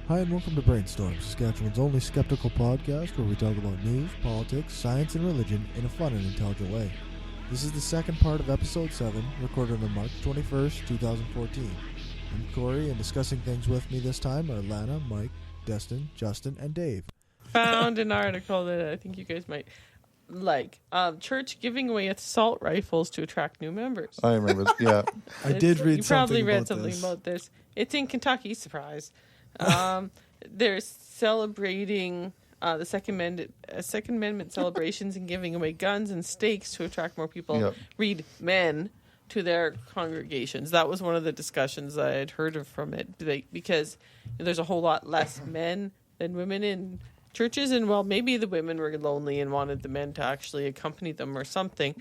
Hi and welcome to Brainstorm, Saskatchewan's only skeptical podcast where we talk about news, politics, science, and religion in a fun and intelligent way. This is the second part of episode 7, recorded on March 21st, 2014. I'm Corey, and discussing things with me this time are Lana, Mike, Destin, Justin, and Dave. Found an article that I think you guys might like. Church giving away assault rifles to attract new members. I remember, yeah. I did read something about this. You probably read something about this. It's in Kentucky, surprise. They're celebrating the Second Amendment celebrations and giving away guns and steaks to attract more people, read men, to their congregations. That was one of the discussions I had heard of from it, because there's a whole lot less men than women in churches, and well, maybe the women were lonely and wanted the men to actually accompany them or something,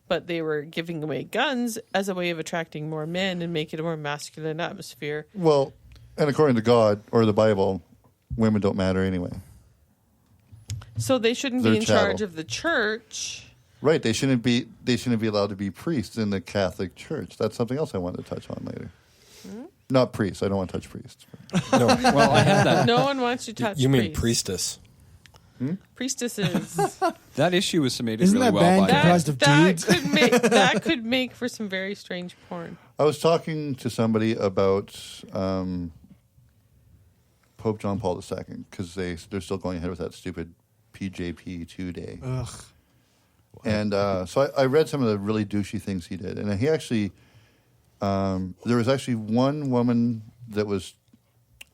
but they were giving away guns as a way of attracting more men and make it a more masculine atmosphere. Well, and according to God or the Bible, women don't matter anyway. So they shouldn't be in charge of the church. Right, they shouldn't be allowed to be priests in the Catholic Church. That's something else I wanted to touch on later. Not priests. I don't want to touch priests. No, well, I have that. No one wants to touch. You mean priestess? Priestesses. That issue was made Isn't really that well band by comprised of dudes? That could make for some very strange porn. I was talking to somebody about Pope John Paul II because they're still going ahead with that stupid PJP 2 day. Ugh. And so I read some of the really douchey things he did. And he actually, there was actually one woman that was,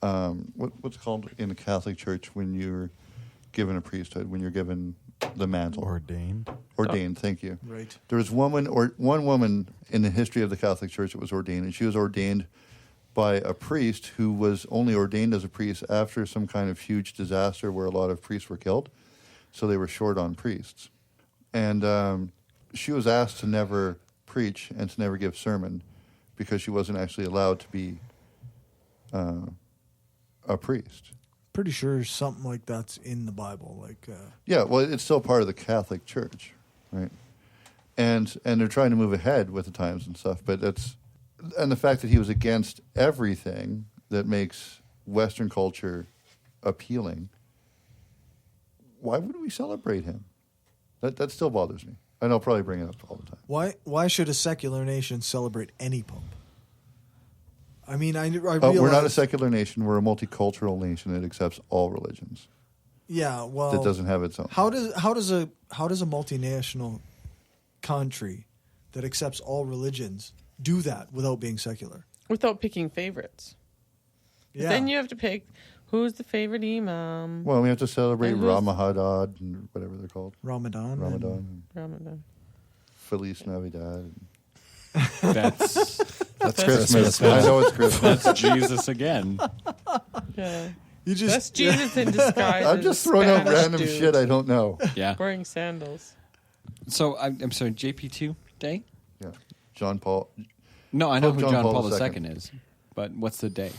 what's it called in the Catholic Church when you're given a priesthood, when you're given the mantle? Ordained, thank you. Right. There was one woman in the history of the Catholic Church that was ordained, and she was ordained by a priest who was only ordained as a priest after some kind of huge disaster where a lot of priests were killed. So they were short on priests. And she was asked to never preach and to never give sermon because she wasn't actually allowed to be a priest. Pretty sure something like that's in the Bible. Yeah, well, it's still part of the Catholic Church, right? And they're trying to move ahead with the times and stuff, but and the fact that he was against everything that makes Western culture appealing. Why wouldn't we celebrate him? That still bothers me. And I'll probably bring it up all the time. Why should a secular nation celebrate any pope? I mean, I realize... we're not a secular nation. We're a multicultural nation that accepts all religions. Yeah, well... That doesn't have its own. How does a multinational country that accepts all religions do that without being secular? Without picking favorites. Yeah. Then you have to pick... Who's the favorite imam? Well, we have to celebrate Ramadan and whatever they're called. Ramadan. Feliz Navidad. That's Christmas. I know it's Christmas. That's Jesus again. Yeah. That's Jesus in disguise. I'm just throwing out random shit I don't know. Yeah. Wearing sandals. So, I'm sorry, JP2 day? Yeah. John Paul. No, I know who John Paul II II is, but what's the day?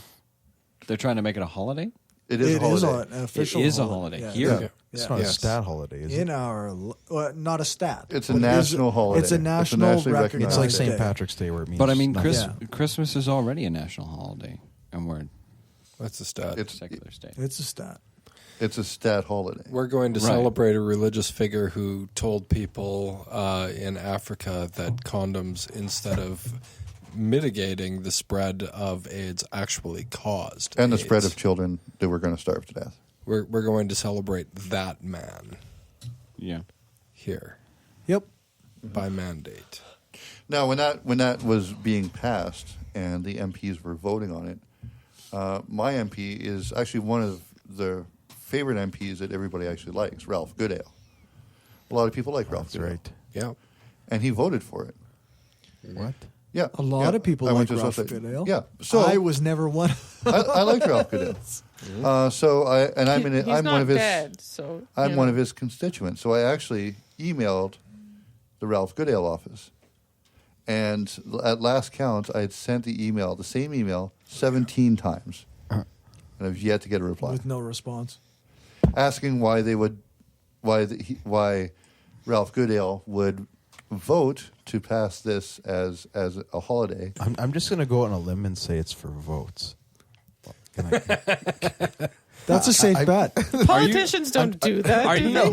They're trying to make it a holiday? It is a holiday. An official it is holiday. a holiday. Yeah. Here. Yeah. It's not a stat holiday, is it? In our... not a stat. It's a national holiday. It's a nationally recognized It's like day. St. Patrick's Day where it means... But I mean, nothing. Christmas is already a national holiday, and we're That's a stat. a secular state. It's a stat. It's a stat holiday. We're going to celebrate a religious figure who told people in Africa that condoms, instead of mitigating the spread of AIDS, actually caused And the AIDS. spread of children that were going to starve to death. We're going to celebrate that man. Yeah. Here. Yep. By mandate. Now, when that was being passed and the MPs were voting on it, my MP is actually one of the favorite MPs that everybody actually likes, Ralph Goodale. A lot of people like Ralph Goodale. Right. Yeah. And he voted for it. What? Yeah. A lot of people like Ralph Goodale. Yeah. So I was never one. I liked Ralph Goodale. I'm one of his. Dead, so, I'm one of his constituents. So I actually emailed the Ralph Goodale office, and at last count, I had sent the same email, 17 times, and I've yet to get a reply. With no response. Asking why Ralph Goodale would vote to pass this as a holiday. I'm just going to go on a limb and say it's for votes. That's a safe bet. Politicians don't do that, do they?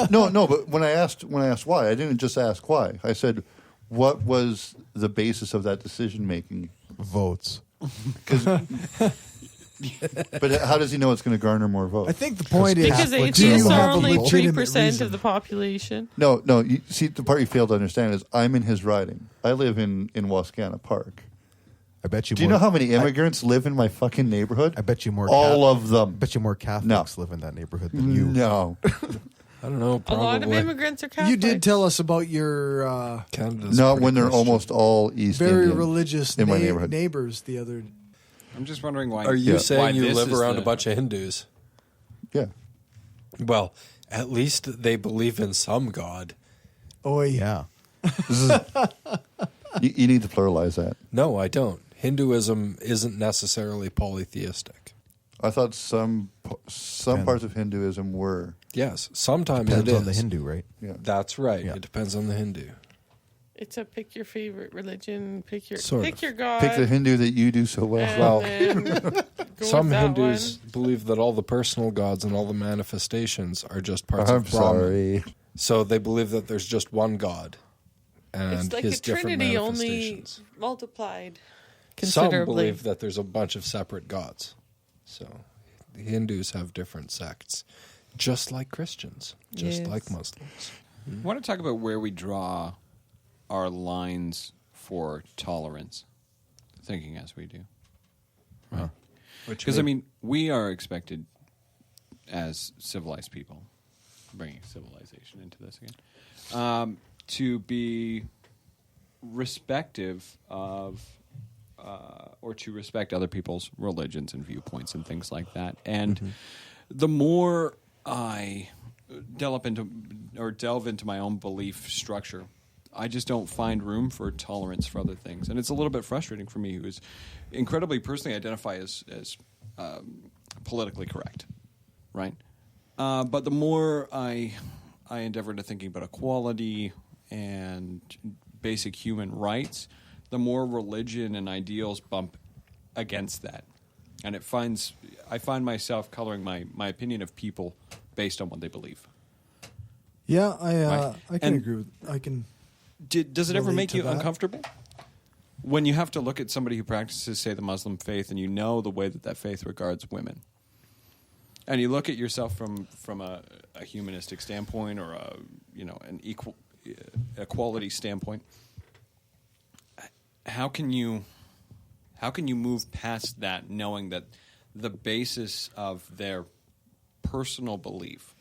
No. But when I asked why, I didn't just ask why. I said, what was the basis of that decision making? Votes. But how does he know it's going to garner more votes? I think the point is Because do you atheists have are a only legitimate 3% reason? of the population. No. You see, the part you fail to understand is I'm in his riding. I live in Wascana Park. I bet you. Do you know how many immigrants live in my fucking neighborhood? I bet you more. All of them. I bet you more Catholics live in that neighborhood than you. No. I don't know. A Probably. lot of immigrants are Catholics. You did tell us about your Canada's Not pretty when they're Christian. almost all East very Indian religious in my neighborhood. neighbors the other. I'm just wondering why. Are you Yeah. saying why you this live is around the- a bunch of Hindus? Yeah. Well, at least they believe in some god. Oi. Yeah. You need to pluralize that. No, I don't. Hinduism isn't necessarily polytheistic. I thought some parts of Hinduism were. Yes, sometimes Depends it is. on the Hindu, right? Yeah. That's right. Yeah. It depends on the Hindu. It's a pick your favorite religion, pick your Sort of. god. Pick the Hindu that you do so well. and Well, then go Some with that Hindus one. believe that all the personal gods and all the manifestations are just parts I'm of Brahman. sorry. So they believe that there's just one god and It's like his a different trinity, only manifestations. multiplied Some considerably. believe that there's a bunch of separate gods. So the Hindus have different sects, just like Christians, just Yes. like Muslims. I want to talk about where we draw our lines for tolerance, thinking as we do. Because, I mean, we are expected as civilized people, bringing civilization into this again, to be respective of or to respect other people's religions and viewpoints and things like that. And the more I delve into my own belief structure, I just don't find room for tolerance for other things. And it's a little bit frustrating for me, who is incredibly personally identify as politically correct, right? But the more I endeavor into thinking about equality and basic human rights, the more religion and ideals bump against that. And I find myself coloring my opinion of people based on what they believe. Yeah, I Right. can And- agree with. I can. Does it ever relate make to you that. uncomfortable? When you have to look at somebody who practices, say, the Muslim faith, and you know the way that faith regards women, and you look at yourself from a humanistic standpoint or an equality standpoint, how can you move past that, knowing that the basis of their personal belief,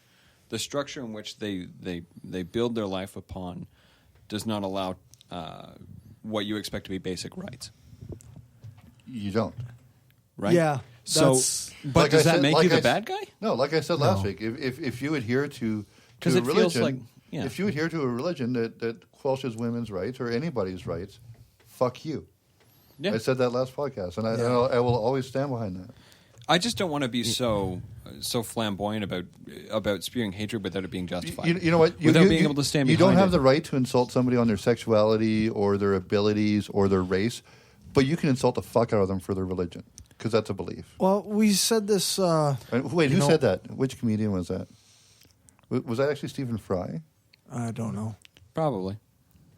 the structure in which they build their life upon, does not allow what you expect to be basic rights? You don't. Right? Yeah. So, that's- but Like I does that said- make like you the I s- bad guy? No, like I said last week, if you adhere to 'Cause a it feels religion, like- yeah. if you adhere to a religion that quelches women's rights or anybody's rights, fuck you. Yeah. I said that last podcast, and I will always stand behind that. I just don't want to be so flamboyant about spewing hatred without it being justified. You know what? Without being able to stand You don't behind have it. the right to insult somebody on their sexuality or their abilities or their race, but you can insult the fuck out of them for their religion because that's a belief. Well, we said this. And wait, who know- said that? Which comedian was that? Was that actually Stephen Fry? I don't know. Probably,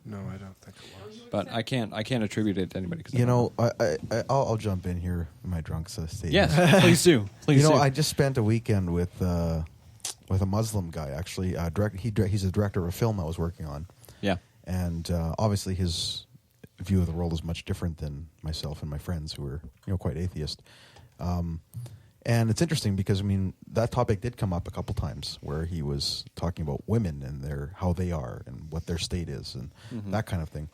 No, I don't think it was. but I can't attribute it to anybody. 'Cause I You don't know, I'll jump in here in my drunk state. Yes, please do. Please You know, do. I just spent a weekend with a Muslim guy. Actually, he's a director of a film I was working on, yeah. and obviously his view of the world is much different than myself and my friends who are quite atheist. And it's interesting because that topic did come up a couple times where he was talking about women and how they are and what their state is and that kind of thing.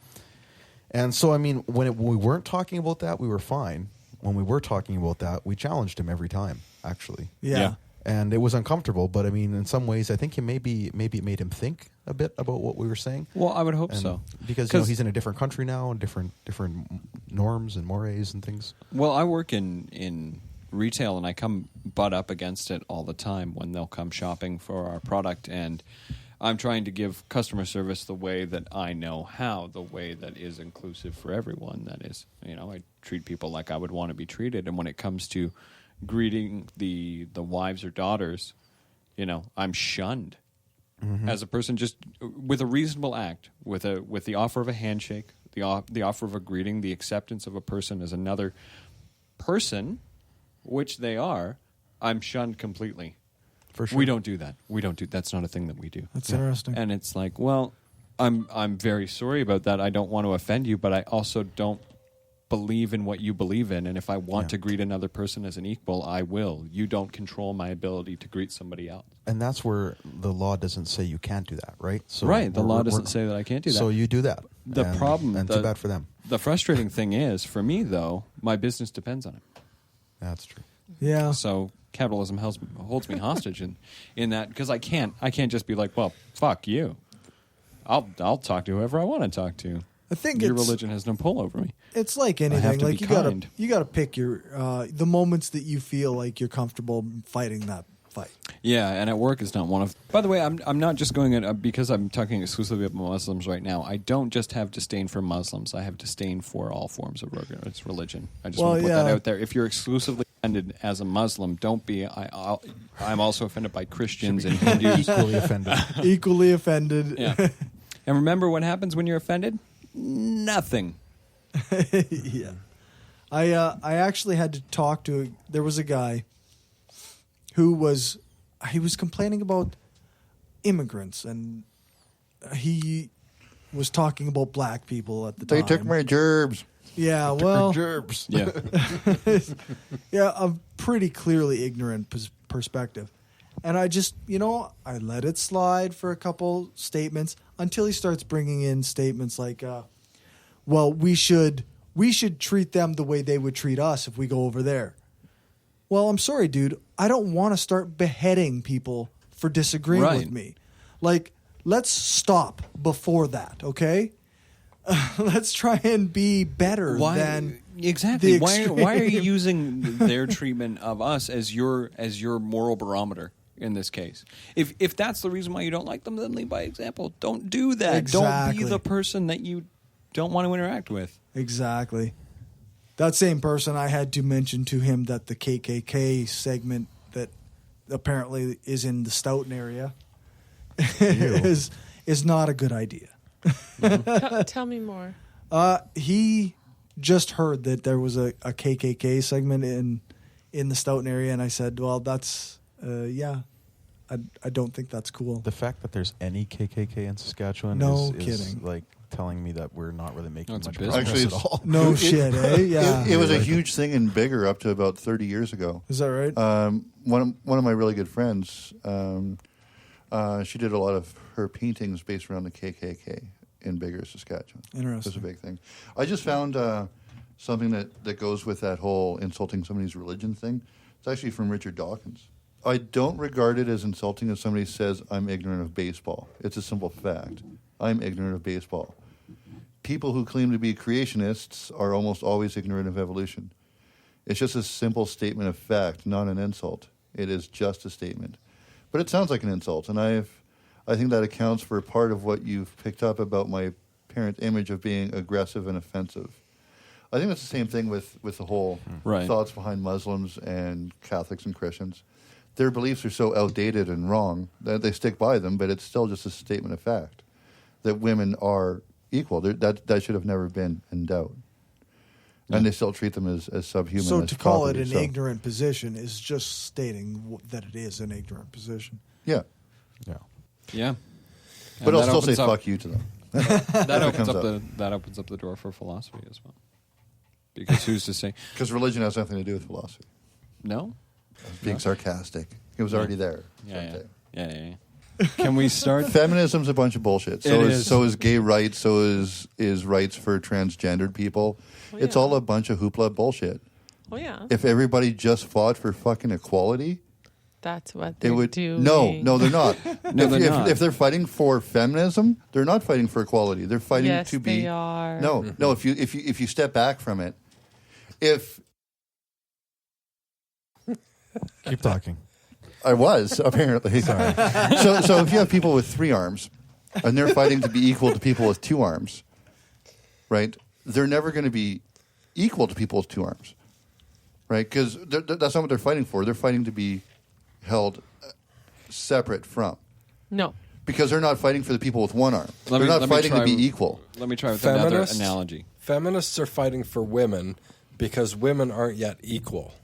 And so when we weren't talking about that, we were fine. When we were talking about that, we challenged him every time. Actually, Yeah. and it was uncomfortable. But in some ways, I think maybe it made him think a bit about what we were saying. Well, I would hope And so. because he's in a different country now and different norms and mores and things. Well, I work in retail, and I come butt up against it all the time when they'll come shopping for our product, and I'm trying to give customer service the way that I know how, the way that is inclusive for everyone. That is, I treat people like I would want to be treated. And when it comes to greeting the wives or daughters, I'm shunned as a person just with a reasonable act, with the offer of a handshake, the offer of a greeting, the acceptance of a person as another person, which they are. I'm shunned completely. For sure. We don't do that. That's not a thing that we do. That's interesting. And it's like, well, I'm very sorry about that. I don't want to offend you, but I also don't believe in what you believe in. And if I want to greet another person as an equal, I will. You don't control my ability to greet somebody else. And that's where the law doesn't say you can't do that, right? So right. The law doesn't say that I can't do that. So you do that. The problem... And too bad for them. The frustrating thing is, for me, though, my business depends on it. That's true. Yeah. So capitalism holds me hostage in that, because I can't just be like, well, fuck you. I'll talk to whoever I want to talk to. I think your religion has no pull over me. It's like I have anything. to Like be you kind. gotta pick your the moments that you feel like you're comfortable fighting that fight. Yeah, and at work is not one of. By the way, I'm not just going at because I'm talking exclusively about Muslims right now. I don't just have disdain for Muslims. I have disdain for all forms of religion. I just want to put that out there. If you're exclusively offended as a Muslim, don't be. I'm also offended by Christians and Hindus. Equally offended. Equally offended. Yeah. And remember what happens when you're offended? Nothing. Yeah. I actually had to talk to. There was a guy who was complaining about immigrants, and he was talking about black people at the time. They took my gerbs. Yeah, well, Gerbs. Yeah. yeah, a pretty clearly ignorant perspective. And I just, I let it slide for a couple statements until he starts bringing in statements like, well, we should treat them the way they would treat us if we go over there. Well, I'm sorry, dude. I don't want to start beheading people for disagreeing with me. Like, let's stop before that, okay? Let's try and be better than exactly. Why are you using their treatment of us as your moral barometer in this case? If that's the reason why you don't like them, then lead by example. Don't do that. Exactly. Don't be the person that you don't want to interact with. Exactly. That same person, I had to mention to him that the KKK segment that apparently is in the Stoughton area is not a good idea. Tell me more. He just heard that there was a KKK segment in the Stoughton area, and I said, well, that's, I don't think that's cool. The fact that there's any KKK in Saskatchewan No is kidding. like telling me that we're not really making That's much a business. progress Actually, at all. No shit, eh? Yeah. It was a huge thing in Bigger up to about 30 years ago. Is that right? One of my really good friends, she did a lot of her paintings based around the KKK in Bigger, Saskatchewan. Interesting. It was a big thing. I just found something that goes with that whole insulting somebody's religion thing. It's actually from Richard Dawkins. I don't regard it as insulting if somebody says, I'm ignorant of baseball. It's a simple fact. I'm ignorant of baseball. People who claim to be creationists are almost always ignorant of evolution. It's just a simple statement of fact, not an insult. It is just a statement. But it sounds like an insult, and I think that accounts for part of what you've picked up about my parent image of being aggressive and offensive. I think that's the same thing with the whole thoughts behind Muslims and Catholics and Christians. Their beliefs are so outdated and wrong that they stick by them, but it's still just a statement of fact that women are equal. That should have never been in doubt. Yeah. And they still treat them as subhuman. So as to call it property, an ignorant position is just stating that it is an ignorant position. Yeah. Yeah. Yeah. But And I'll still say fuck you to them. That opens comes up the door for philosophy as well. Because who's to say? Because religion has nothing to do with philosophy. No? Being sarcastic. It was already there. Yeah. Can we start? Feminism's a bunch of bullshit. It is. So is gay rights. So is rights for transgendered people. Well, It's all a bunch of hoopla bullshit. Well, yeah. If everybody just fought for fucking equality, That's what it they're would. doing. No, they're not. No, they're not. If they're fighting for feminism, they're not fighting for equality. They're fighting Yes, to be. they are. No. If you step back from it, Keep talking. I was, apparently. Sorry. So if you have people with 3 arms and they're fighting to be equal to people with 2 arms, right? They're never going to be equal to people with 2 arms, right? Because that's not what they're fighting for. They're fighting to be held separate from. No. Because they're not fighting for the people with 1 arm. They're Let not me fighting to try- be equal. Let me try with another Feminists? analogy. Feminists are fighting for women because women aren't yet equal.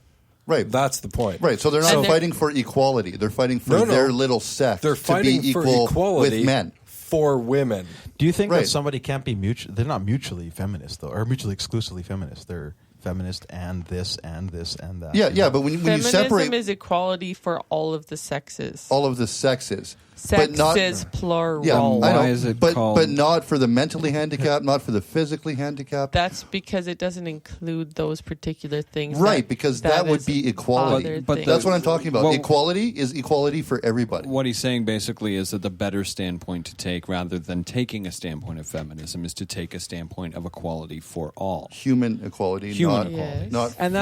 Right. That's the point. Right. So they're not And they're- fighting for equality. They're fighting for No. their little sect They're to fighting be for equal equality with men. for women. Do you think Right. that somebody can't be they're not mutually feminist, though, or mutually exclusively feminist? They're feminist and this and this and that. Yeah, yeah, but when you Feminism separate is equality for all of the sexes. all of the sexes, but not Sexes plural. yeah, I Why know, is it but called- not for the mentally handicapped, not for the physically handicapped. That's because it doesn't include those particular things. Right, because that would is be equality. other But things. That's what I'm talking about. Well- Equality is equality for everybody. What he's saying basically is that the better standpoint to take, rather than taking a standpoint of feminism, is to take a standpoint of equality for all. Human equality, Human not, equality. Yes. not And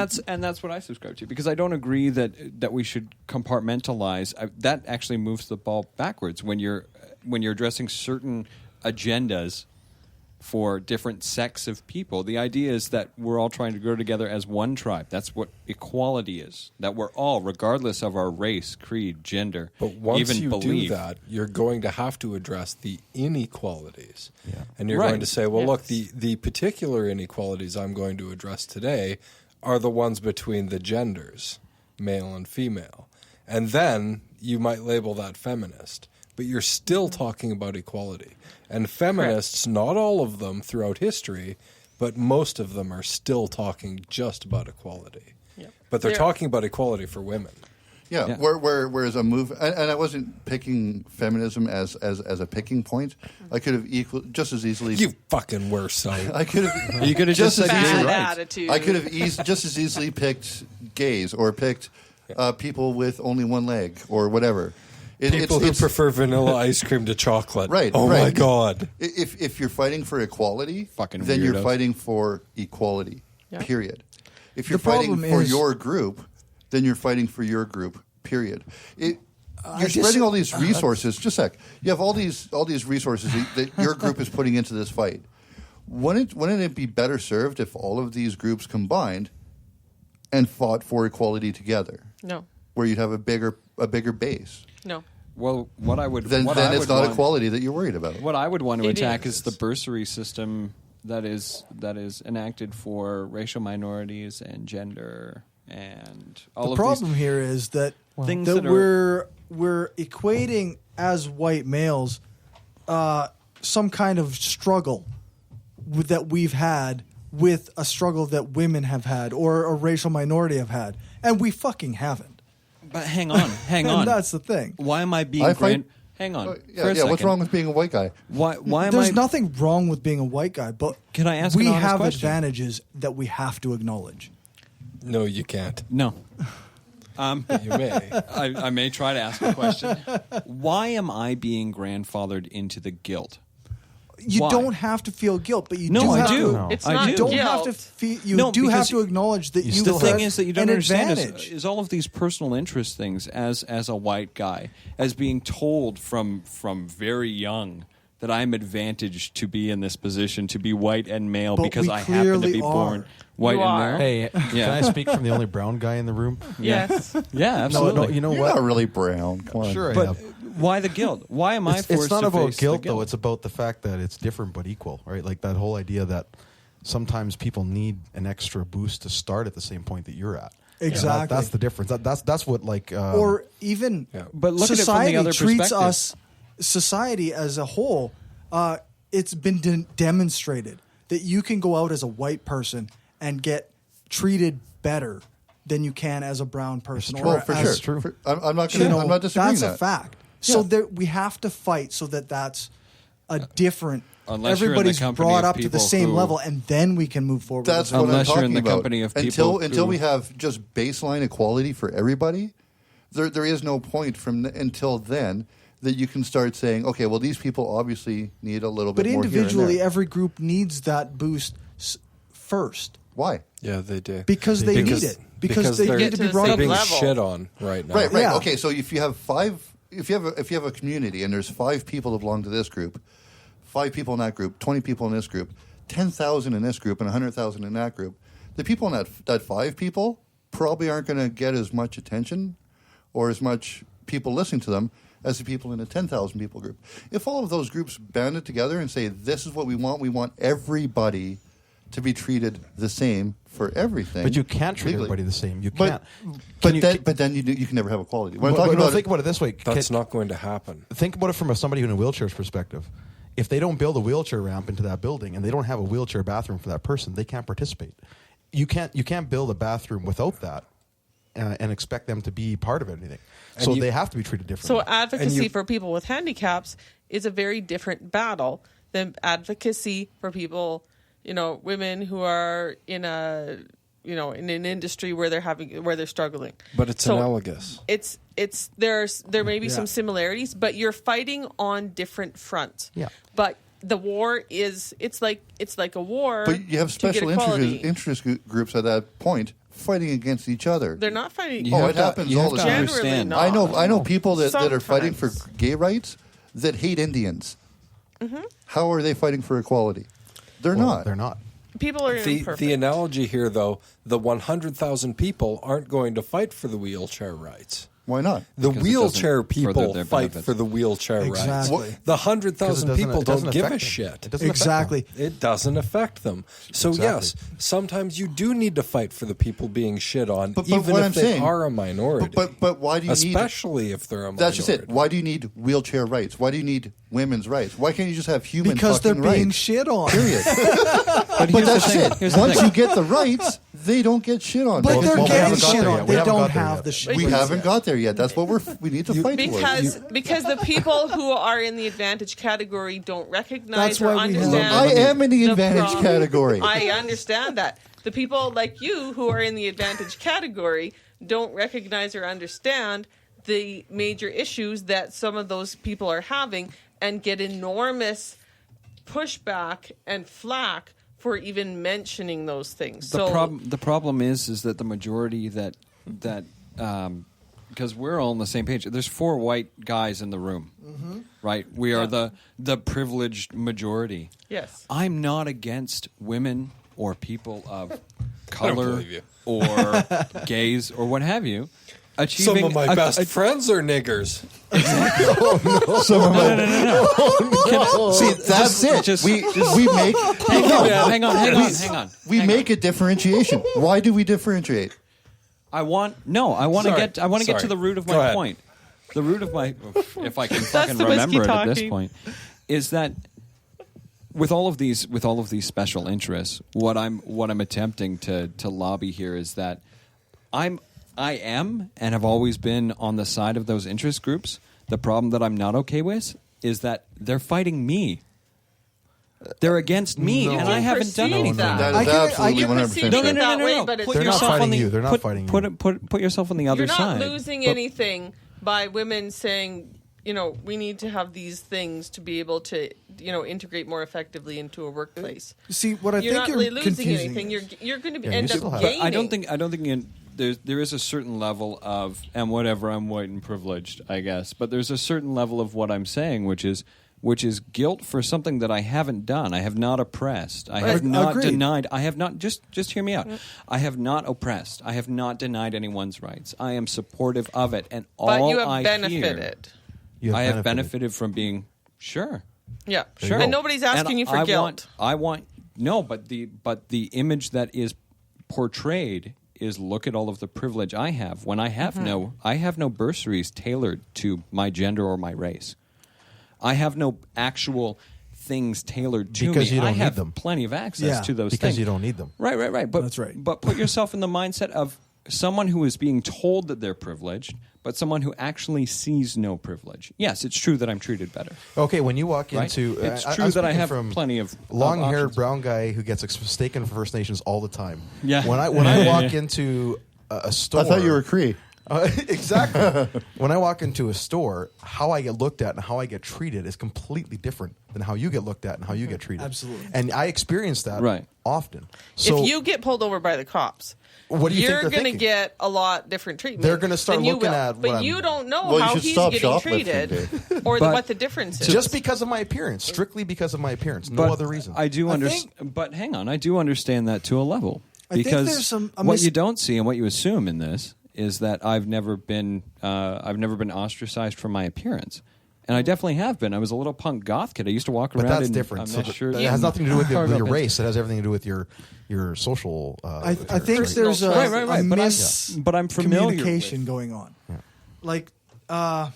that's what I subscribe to, because I don't agree that we should compartmentalize. That actually moves the ball backwards when you're addressing certain agendas for different sects of people. The idea is that we're all trying to grow together as one tribe. That's what equality is. That we're all, regardless of our race, creed, gender, But once even you belief. do that, you're going to have to address the inequalities. Yeah. And you're Right. going to say, well, look, Yes. the particular inequalities I'm going to address today are the ones between the genders, male and female. And then you might label that feminist. But you're still talking about equality. And feminists, not all of them throughout history, but most of them are still talking just about equality. Yep. But they're They're- talking about equality for women. yeah. Yeah. Whereas a move, and I wasn't picking feminism as a picking point. I could have just as easily. You fucking were so. I could have. You could have just said as gay Bad rights. attitude. I could have just as easily picked gays or picked people with only 1 leg or whatever. People who prefer vanilla ice cream to chocolate. Right, Oh my right. God. If you're fighting for equality, Fucking then you're weirdos. fighting for equality. Yeah. Period. If you're The fighting problem for is- your group, then you're fighting for your group. Period. You're just- spreading all these resources. Just a sec. You have all these resources that your group is putting into this fight. Wouldn't it be better served if all of these groups combined and fought for equality together, No. where you'd have a bigger base? No. Well, what I would Then what I it's would not want- equality that you're worried about. What I would want to It attack is is. the bursary system that is enacted for racial minorities and gender and all The of problem here is that Things that that are- we're equating as white males some kind of struggle that we've had with a struggle that women have had or a racial minority have had, and we fucking haven't. But hang on. And that's the thing. Why am I being I find- Hang on. Yeah, for a yeah. What's second. wrong with being a white guy? Why am There's I nothing wrong with being a white guy, but Can I ask we an honest have question? advantages that we have to acknowledge. No, you can't. No. You may. I may try to ask a question. Why am I being grandfathered into the guilt? You Why? don't have to feel guilt, but you No, do I have do. to. No. It's I not do. You don't guilt. have to feel. You No, do have because to acknowledge that you still The have thing is that you don't an understand advantage. is all of these personal interest things as a white guy, as being told from very young that I'm advantaged to be in this position, to be white and male But because we I happen to clearly be are. born white You and are. male. Hey, can I speak from the only brown guy in the room? Yes. Yeah, No, absolutely. no, you know You're what? not really brown. Come on. Sure I But am. why the guilt? Why am I forced It's not to about face guilt, the though. It's about the fact that it's different but equal, right? Like that whole idea that sometimes people need an extra boost to start at the same point that you're at. Exactly. That's the difference. That's what like. Or even But look at it from the society other treats perspective. us, society as a whole, it's been demonstrated that you can go out as a white person and get treated better than you can as a brown person. Well, for as, sure. I'm not You going. know, I'm not disagreeing that's that. a fact. So Yeah. there, we have to fight so that that's a different. Unless you're in the everybody's company brought of up to the people same who- level, and then we can move forward. That's as a- what I'm Unless you're talking in the about. company of people until who- we have just baseline equality for everybody, there is no point until then that you can start saying, okay, well, these people obviously need a little but bit more here and individually, there. every group needs that boost first Why? Yeah, they do. because they Because need it. Because they they're- need to be Get to the brought same up. being level. shit on right now. Right. Yeah. Okay, so if you have if you have a community and there's 5 people that belong to this group, 5 people in that group, 20 people in this group, 10,000 in this group, and 100,000 in that group, the people in that 5 people probably aren't going to get as much attention or as much people listening to them as the people in a 10,000 people group. If all of those groups banded together and say, this is what we want everybody to be treated the same for everything. But you can't treat legally. everybody the same. You But can't. but then you can never have equality. When But I'm talking about think about it this way. That's not going to happen. Think about it from somebody in a wheelchair's perspective. If they don't build a wheelchair ramp into that building and they don't have a wheelchair bathroom for that person, they can't participate. You can't build a bathroom without that and expect them to be part of anything. So they have to be treated differently. So advocacy for people with handicaps is a very different battle than advocacy for people, women who are in in an industry where they're struggling. But it's analogous. There may be some similarities, but you're fighting on different fronts. Yeah. But the war it's like a war. But you have to get special equality. interest groups at that point fighting against each other. They're not fighting. You Oh, have it to- happens you all have the to time. Generally understand. not. I know people that are fighting for Sometimes. gay rights that hate Indians. How are they fighting for equality? They're not. They're not. People are The imperfect. analogy here, though, the 100,000 people aren't going to fight for the wheelchair rights. Why not? The Because it wheelchair doesn't further people their fight benefits. for the wheelchair Exactly. rights. The 100,000 people don't give a shit. It doesn't Exactly. It doesn't affect them. So yes, sometimes you do need to fight for the people being shit on, But even what if I'm they saying- are a minority. But why do you need? especially if they're a minority? That's just it. Why do you need wheelchair rights? Why do you need women's rights? Why can't you just have human Because they're fucking being rights? shit on. Period. But But that's Here's it. the Once thing. you get the rights, they don't get shit on. But Well, they're we getting haven't got shit there on. yet. We They haven't don't got there have yet. the shit. we haven't got there yet. That's what we need to fight for. because the people who are in the advantage category don't recognize That's or why we have- understand. I am in the advantage problem. category. I understand that. The people like you who are in the advantage category don't recognize or understand the major issues that some of those people are having and get enormous pushback and flack for even mentioning those things. The problem is that the majority that because we're all on the same page. There's 4 white guys in the room, right? We are the privileged majority. Yes. I'm not against women or people of color believe you. or gays or what have you. Some Achieving of my best friends are niggers. See, that's it. just- we make hang on. we make a differentiation. Why do we differentiate? I want to Sorry. get to Sorry. the root of Go my ahead. point. The root of my, if I can fucking the whiskey remember it at this talking. point, is that with all of these special interests, what I'm attempting to lobby here is that I am and have always been on the side of those interest groups. The problem that I'm not okay with is that they're fighting me. They're against me, and I haven't done perceive anything. that. That I is get it. absolutely I get 100% perceiving true. it that way, but it's Put They're not yourself fighting on the, you. They're not put, fighting you. Put yourself on the other You're not side. losing But- anything by women saying, we need to have these things to be able to, integrate more effectively into a workplace. See, what I You're think not you're really losing confusing. anything. You're going to Yeah, end you still up have- gaining. I don't think there is a certain level of, and whatever, I'm white and privileged, I guess, but there's a certain level of what I'm saying, which is guilt for something that I haven't done. I have not oppressed. I have not Agreed. denied. I have not, just hear me out. I have not oppressed. I have not denied anyone's rights. I am supportive of it, and all But you have I benefited. I have benefited from being, sure. Yeah. Sure. And nobody's asking And you for I guilt. but the image that is portrayed is, look at all of the privilege I have when I have no bursaries tailored to my gender or my race. I have no actual things tailored to Because me. you don't I need have them. plenty of access Yeah, to those because things. you don't need them. Right. But That's right. But put yourself in the mindset of someone who is being told that they're privileged, but someone who actually sees no privilege. Yes, it's true that I'm treated better. Okay, when you walk Right? into, It's I'm true that I speaking have from plenty of long-haired options. brown guy who gets mistaken for First Nations all the time. Yeah. When I walk into a store, I thought you were Cree. Exactly. When I walk into a store, how I get looked at and how I get treated is completely different than how you get looked at and how you get treated. Absolutely. And I experience that Right. often. So if you get pulled over by the cops, what do you think you're they're going to thinking? get a lot different treatment. They're gonna start than you looking will. at what But I'm- you don't know Well, you how should he's stop getting shoplifting, treated Dave. or But- what the difference is. Just because of my appearance, strictly because of my appearance, no But other reason. I do I understand, but hang on, I do understand that to a level I think because there's a what you don't see and what you assume in this is that I've never been ostracized for my appearance, and I definitely have been. I was a little punk goth kid. I used to walk But around that's in different. a So mesh shirt that has and nothing to do with your cargo pants. race. It has everything to do with your social. I appearance, think right? there's a, Right, a but I'm familiar miscommunication with- going on. Yeah. Like, a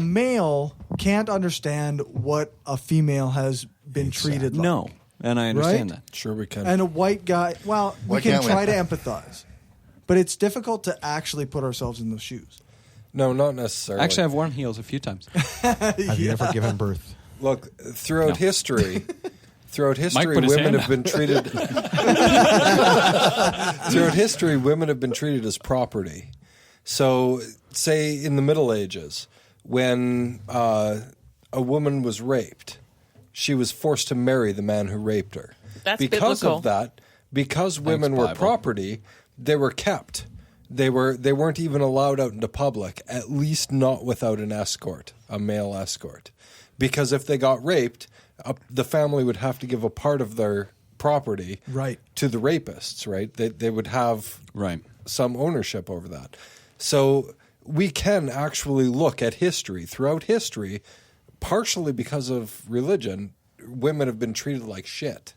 male can't understand what a female has been treated like. No, and I understand Right? that. Sure, we can. And a white guy, well, Why we can can't we? try to empathize. But it's difficult to actually put ourselves in those shoes. no, not necessarily. Actually, I've worn heels a few times. Have you ever given birth? Look, throughout history, put his women hand have been treated. Throughout history, women have been treated as property. So, say in the Middle Ages, when a woman was raped, she was forced to marry the man who raped her. That's because biblical. of that, because women were Bible. property, they were kept. They weren't even allowed out into public, at least not without an escort, a male escort. Because if they got raped, the family would have to give a part of their property Right. to the rapists, right? They would have Right. some ownership over that. So we can actually look at history. Throughout history, partially because of religion, women have been treated like shit.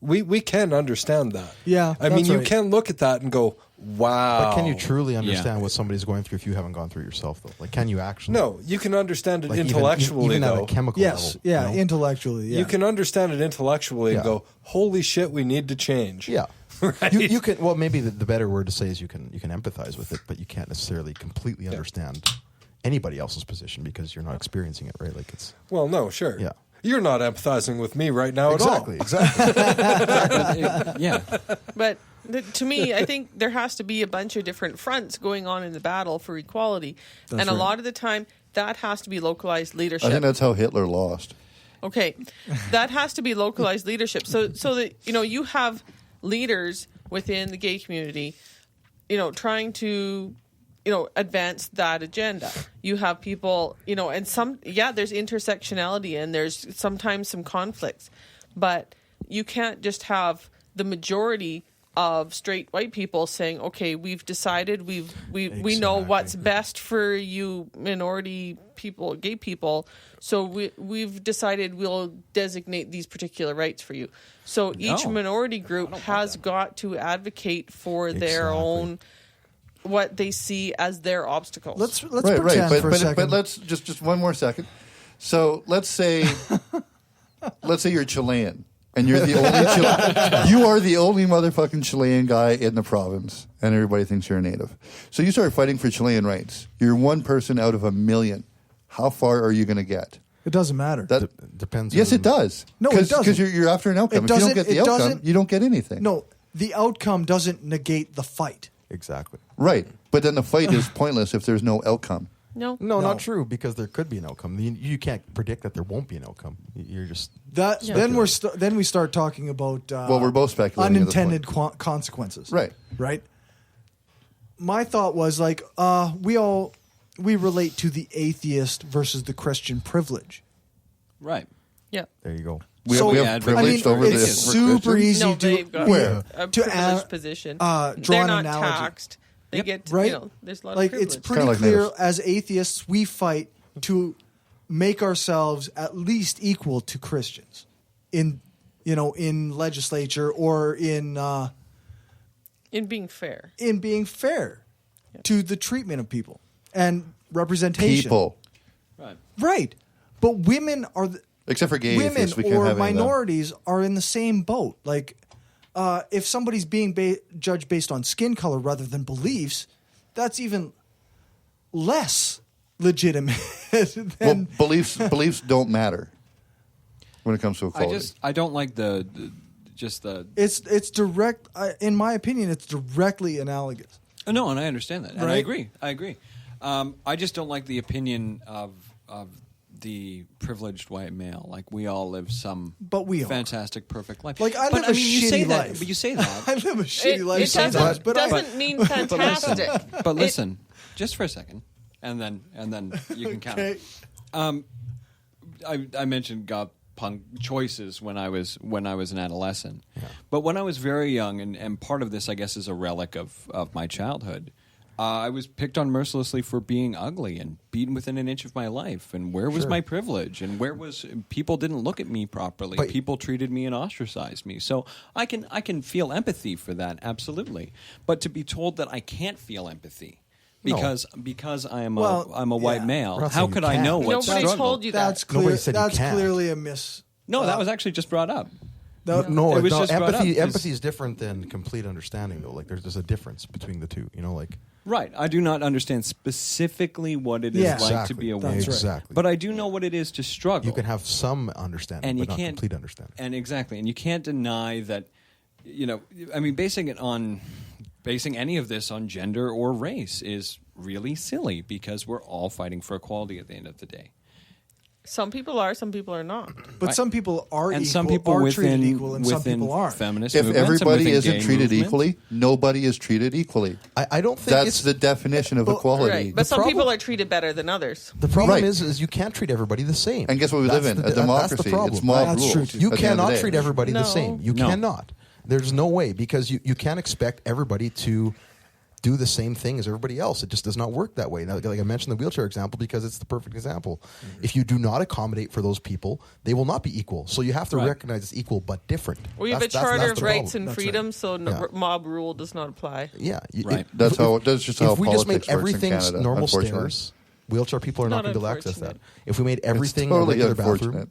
We can understand that. Yeah, I mean, that's you right. can look at that and go, wow. But can you truly understand what somebody's going through if you haven't gone through it yourself, though? Like, can you actually? No, you can understand it Like, intellectually, even at though. a chemical Yes, level. yeah, you know? intellectually, yeah. You can understand it intellectually and Yeah. go, holy shit, we need to change. Yeah. Right? You can. Well, maybe the better word to say is you can empathize with it, but you can't necessarily completely understand anybody else's position because you're not experiencing it, right? Like it's Well, no, sure. Yeah. You're not empathizing with me right now exactly. at all. Yeah. But to me, I think there has to be a bunch of different fronts going on in the battle for equality. And a right. lot of the time, that has to be localized leadership. I think that's how Hitler lost. Okay, that has to be localized leadership. So that you have leaders within the gay community, trying to, advance that agenda. You have people, and there's intersectionality and there's sometimes some conflicts, but you can't just have the majority of straight white people saying, okay, we've decided we know what's best for you minority people, gay people, so we've decided we'll designate these particular rights for you. So each No. minority group has got to advocate for their Exactly. own, what they see as their obstacles. Let's Right, pretend right. for a But second. let's just one more second. So let's say you're Chilean and you're the only you are the only motherfucking Chilean guy in the province, and everybody thinks you're a native. So you start fighting for Chilean rights. You're one person out of a million. How far are you going to get? It doesn't matter. That Depends. yes, on- it does. No, it doesn't. Because you're after an outcome. It If you don't doesn't- get the it outcome, doesn't- you don't get anything. No, the outcome doesn't negate the fight. Exactly. Right. But then the fight is pointless if there's no outcome. no, No, not true, because there could be an outcome. You can't predict that there won't be an outcome. You're just That then then we start talking about Well, we're both speculating at this unintended point. consequences. Right. Right. My thought was like we relate to the atheist versus the Christian privilege. Right. yeah. there. You go. We So, have I mean, privileged over it's the super Christians? easy No, to they've got Where? a To privileged position. draw They're an not analogy. taxed. They get, right? there's a lot Like of it's privilege. pretty Kinda like clear natives. as atheists we fight to make ourselves at least equal to Christians in legislature or in being fair. being fair to the treatment of people and representation. People. Right. Right. But women are Except for gay women atheists, we can't or have any of them. minorities are in the same boat. Like if somebody's being judged based on skin color rather than beliefs, that's even less legitimate than Well, beliefs don't matter when it comes to equality. I don't like the it's direct in my opinion it's directly analogous. No, and I understand that, and I Right? agree. I agree. I just don't like the opinion of the privileged white male. Like we all live some But we are. fantastic, perfect life. Like, I but, live a you say shitty that, life. but you say that. I live a shitty life It sometimes, but doesn't mean fantastic. But listen, just for a second, and then you can count. Okay. I mentioned goth punk choices when I was an adolescent, but when I was very young, and part of this, I guess, is a relic of my childhood. I was picked on mercilessly for being ugly and beaten within an inch of my life. And where was my privilege? And where was people didn't look at me properly? But- People treated me and ostracized me. So I can feel empathy for that, absolutely. But to be told that I can't feel empathy because I am I'm a white yeah. male, We're not how saying you could I can't. know what Nobody struggle? told you that. That's Nobody clear. said you That's can't. clearly a miss. No, that was actually just brought up. No, It was just brought up, empathy. 'cause- Empathy is different than complete understanding, though. Like there's a difference between the two. You know, like Right. I do not understand specifically what it is Yeah. like to be a That's woman. right. exactly. But I do know what it is to struggle. you can have some understanding, and you but not can't complete understanding. And exactly. And you can't deny that, I mean, basing any of this on gender or race is really silly because we're all fighting for equality at the end of the day. Some people are, some people are not. But Right. some people are And equal, some people are within treated equal, and some within people aren't. feminist If movements and everybody within isn't gay treated movements. equally, nobody is treated equally. I don't think That's it's the definition of Well, equality. Right. But some problem- people are treated better than others. the problem Right. is you can't treat everybody the same. And guess what we That's live in? the- A that's the democracy. problem. It's mob That's rules. true, at too. the You end of cannot the day. treat everybody the No. same. You No. cannot. There's no way because you can't expect everybody to do the same thing as everybody else. It just does not work that way. Now, like I mentioned the wheelchair example because it's the perfect example. If you do not accommodate for those people, they will not be equal. So you have to Right. recognize it's equal but different. We have a That's charter the of rights problem. and freedoms, so Yeah. mob rule does not apply. Yeah, Right. That's just how if we just make politics works in everything Canada, normal unfortunately. stairs, wheelchair people are not Not going to be able to access that. unfortunate. If we made everything It's totally a regular unfortunate. bathroom,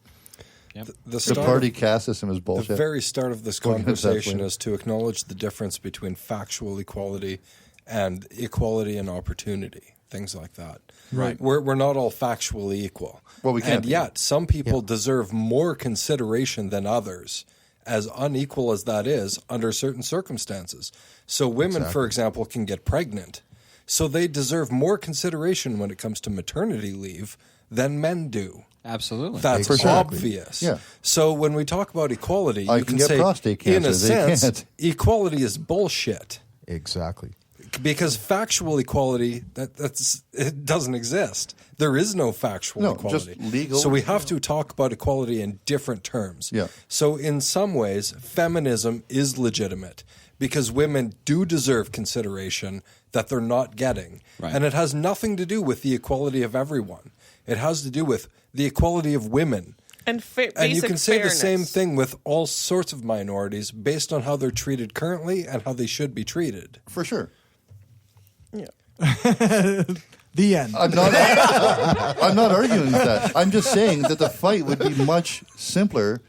The The start party of- caste system is the bullshit. very start of this Going against that conversation way. is to acknowledge the difference between factual equality and equality and opportunity, things like that. Right. We're not all factually equal. Well, we can't And be. yet, some people deserve more consideration than others, as unequal as that is, under certain circumstances. So women, for example, can get pregnant. So they deserve more consideration when it comes to maternity leave than men do. Absolutely. That's For sure. obvious. Yeah. So when we talk about equality, I you can can get say, prostate in a cancer, they sense, can't. equality is bullshit. exactly. Because factual equality, it doesn't exist. There is no factual No, equality. just legal. So we have to talk about equality in different terms. Yeah. So in some ways, feminism is legitimate because women do deserve consideration that they're not getting. Right. And it has nothing to do with the equality of everyone. It has to do with the equality of women. And And you basic can say fairness. the same thing with all sorts of minorities based on how they're treated currently and how they should be treated. For sure. The end. I'm not arguing with that. I'm just saying that the fight would be much simpler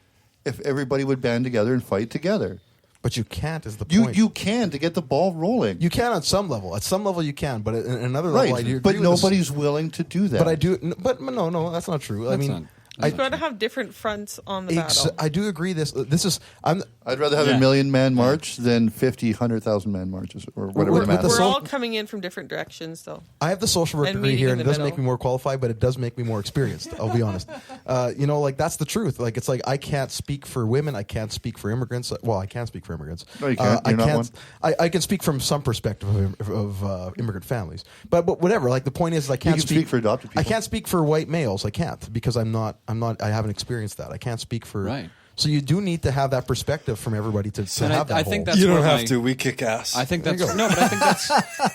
if everybody would band together and fight together. But you can't is the point. You can to get the ball rolling. You can on some level. At some level, you can, but at another right, level, I do. but agree with this. nobody's willing to do that. But I do. But no, that's not true. I That's mean, not- You've got to have different fronts on the battle. I do agree. This is. I'd rather have Yeah. a 1,000,000-man march than 50, 100,000-man marches or whatever We're- the with math the is. We're sol- all coming in from different directions, though. I have the social work And degree meeting here, in and it the doesn't make middle. me more qualified, but it does make me more experienced. I'll be honest. Like that's the truth. Like it's like I can't speak for women. I can't speak for immigrants. Well, I can speak for immigrants. No, you can't. I You're not can't. one. I can speak from some perspective of immigrant families. But whatever. Like the point is, I can't can speak for adopted people. I can't speak for white males. I can't because I'm not. I haven't experienced that. I can't speak for. Right. So you do need to have that perspective from everybody to And have that. I think whole- that's You don't where have my- to. We kick ass. I think that's no, but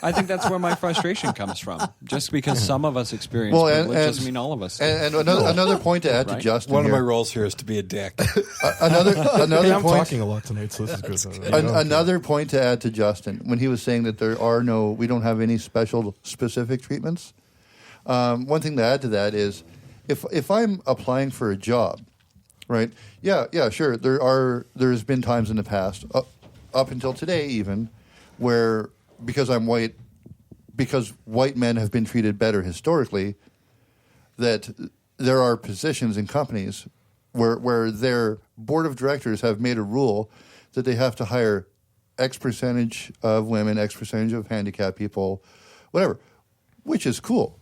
I think that's where my frustration comes from. Just because some of us experience Well, privilege doesn't mean all of us. do. And another point to add to Right. Justin One of my here. roles here is to be a dick. Another Hey, I'm point. talking a lot tonight, so this is good. Another point to add to Justin when he was saying that we don't have any specific treatments. One thing to add to that is, if I'm applying for a job, right? Yeah, sure. There's been times in the past, up until today even, where because I'm white, because white men have been treated better historically, that there are positions in companies where their board of directors have made a rule that they have to hire X percentage of women, X percentage of handicapped people, whatever, which is cool.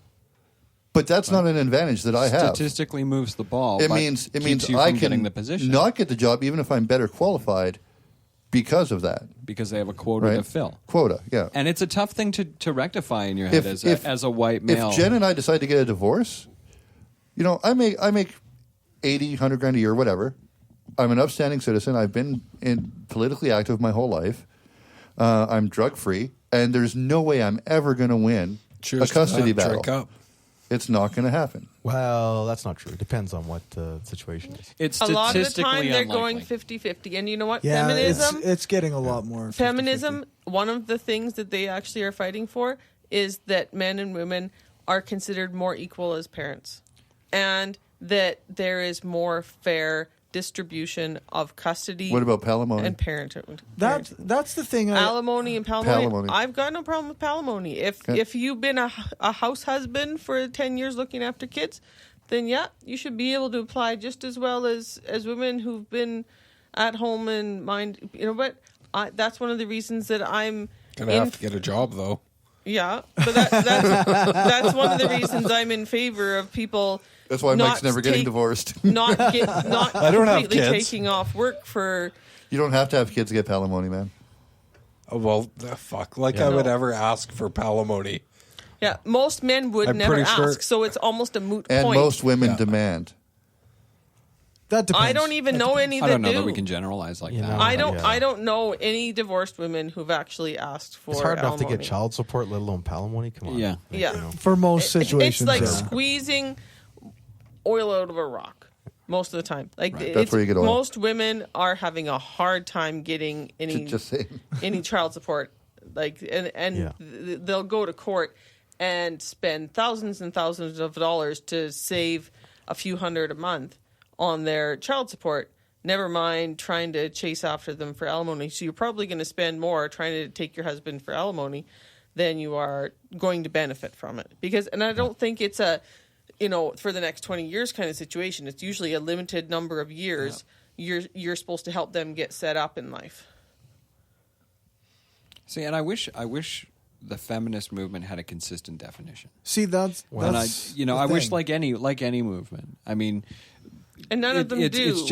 But that's not an advantage that I have. Statistically moves the ball. It but means keeps you I from can getting the position not get the job even if I'm better qualified because of that. because they have a quota Right? to fill. Quota, yeah. And it's a tough thing to rectify in your head as a white male. If Jen and I decide to get a divorce, I make 80, 100 grand a year, whatever. I'm an upstanding citizen. I've been politically active my whole life. I'm drug free, and there's no way I'm ever going to win Cheers a custody to that. battle. Drink up. It's not going to happen. Well, that's not true. It depends on what the situation is. It's A lot of the statistically time they're unlikely. going 50-50. And you know what? Yeah, Feminism, it's getting a lot more. 50-50. feminism, one of the things that they actually are fighting for is that men and women are considered more equal as parents. And that there is more fair distribution of custody What about palimony? and parenthood. That's the thing. Alimony and palimony. Palimony. I've got no problem with palimony. If you've been a house husband for 10 years looking after kids, then yeah, you should be able to apply just as well as women who've been at home and mind. You know what? That's one of the reasons that I'm Gonna have to get a job though. Yeah, but that's one of the reasons I'm in favor of people. That's why not Mike's never getting divorced. Not I don't have completely kids. taking off work for. You don't have to have kids to get palimony, man. Oh, well, fuck. Like I would ever ask for palimony. Yeah, most men would I'm never pretty ask, sure- so it's almost a moot And point. most women demand. That depends. I don't even know any I that don't know do. that we can generalize like You that. know, I don't. Yeah. I don't know any divorced women who've actually asked for. It's hard enough to alimony. get child support, let alone palimony. Come on. Yeah. Yeah. For most situations. It's like yeah. squeezing oil out of a rock most of the time. Like That's where you get oil. most women are having a hard time getting any Just saying. any child support. Like and they'll go to court and spend thousands and thousands of dollars to save a few hundred a month on their child support. Never mind trying to chase after them for alimony. So you're probably going to spend more trying to take your husband for alimony than you are going to benefit from it. And I don't think it's a, for the next 20 years kind of situation. It's usually a limited number of years. Yeah. You're supposed to help them get set up in life. See, and I wish the feminist movement had a consistent definition. See, that's And I the wish thing. like any movement. I mean, And none of them do.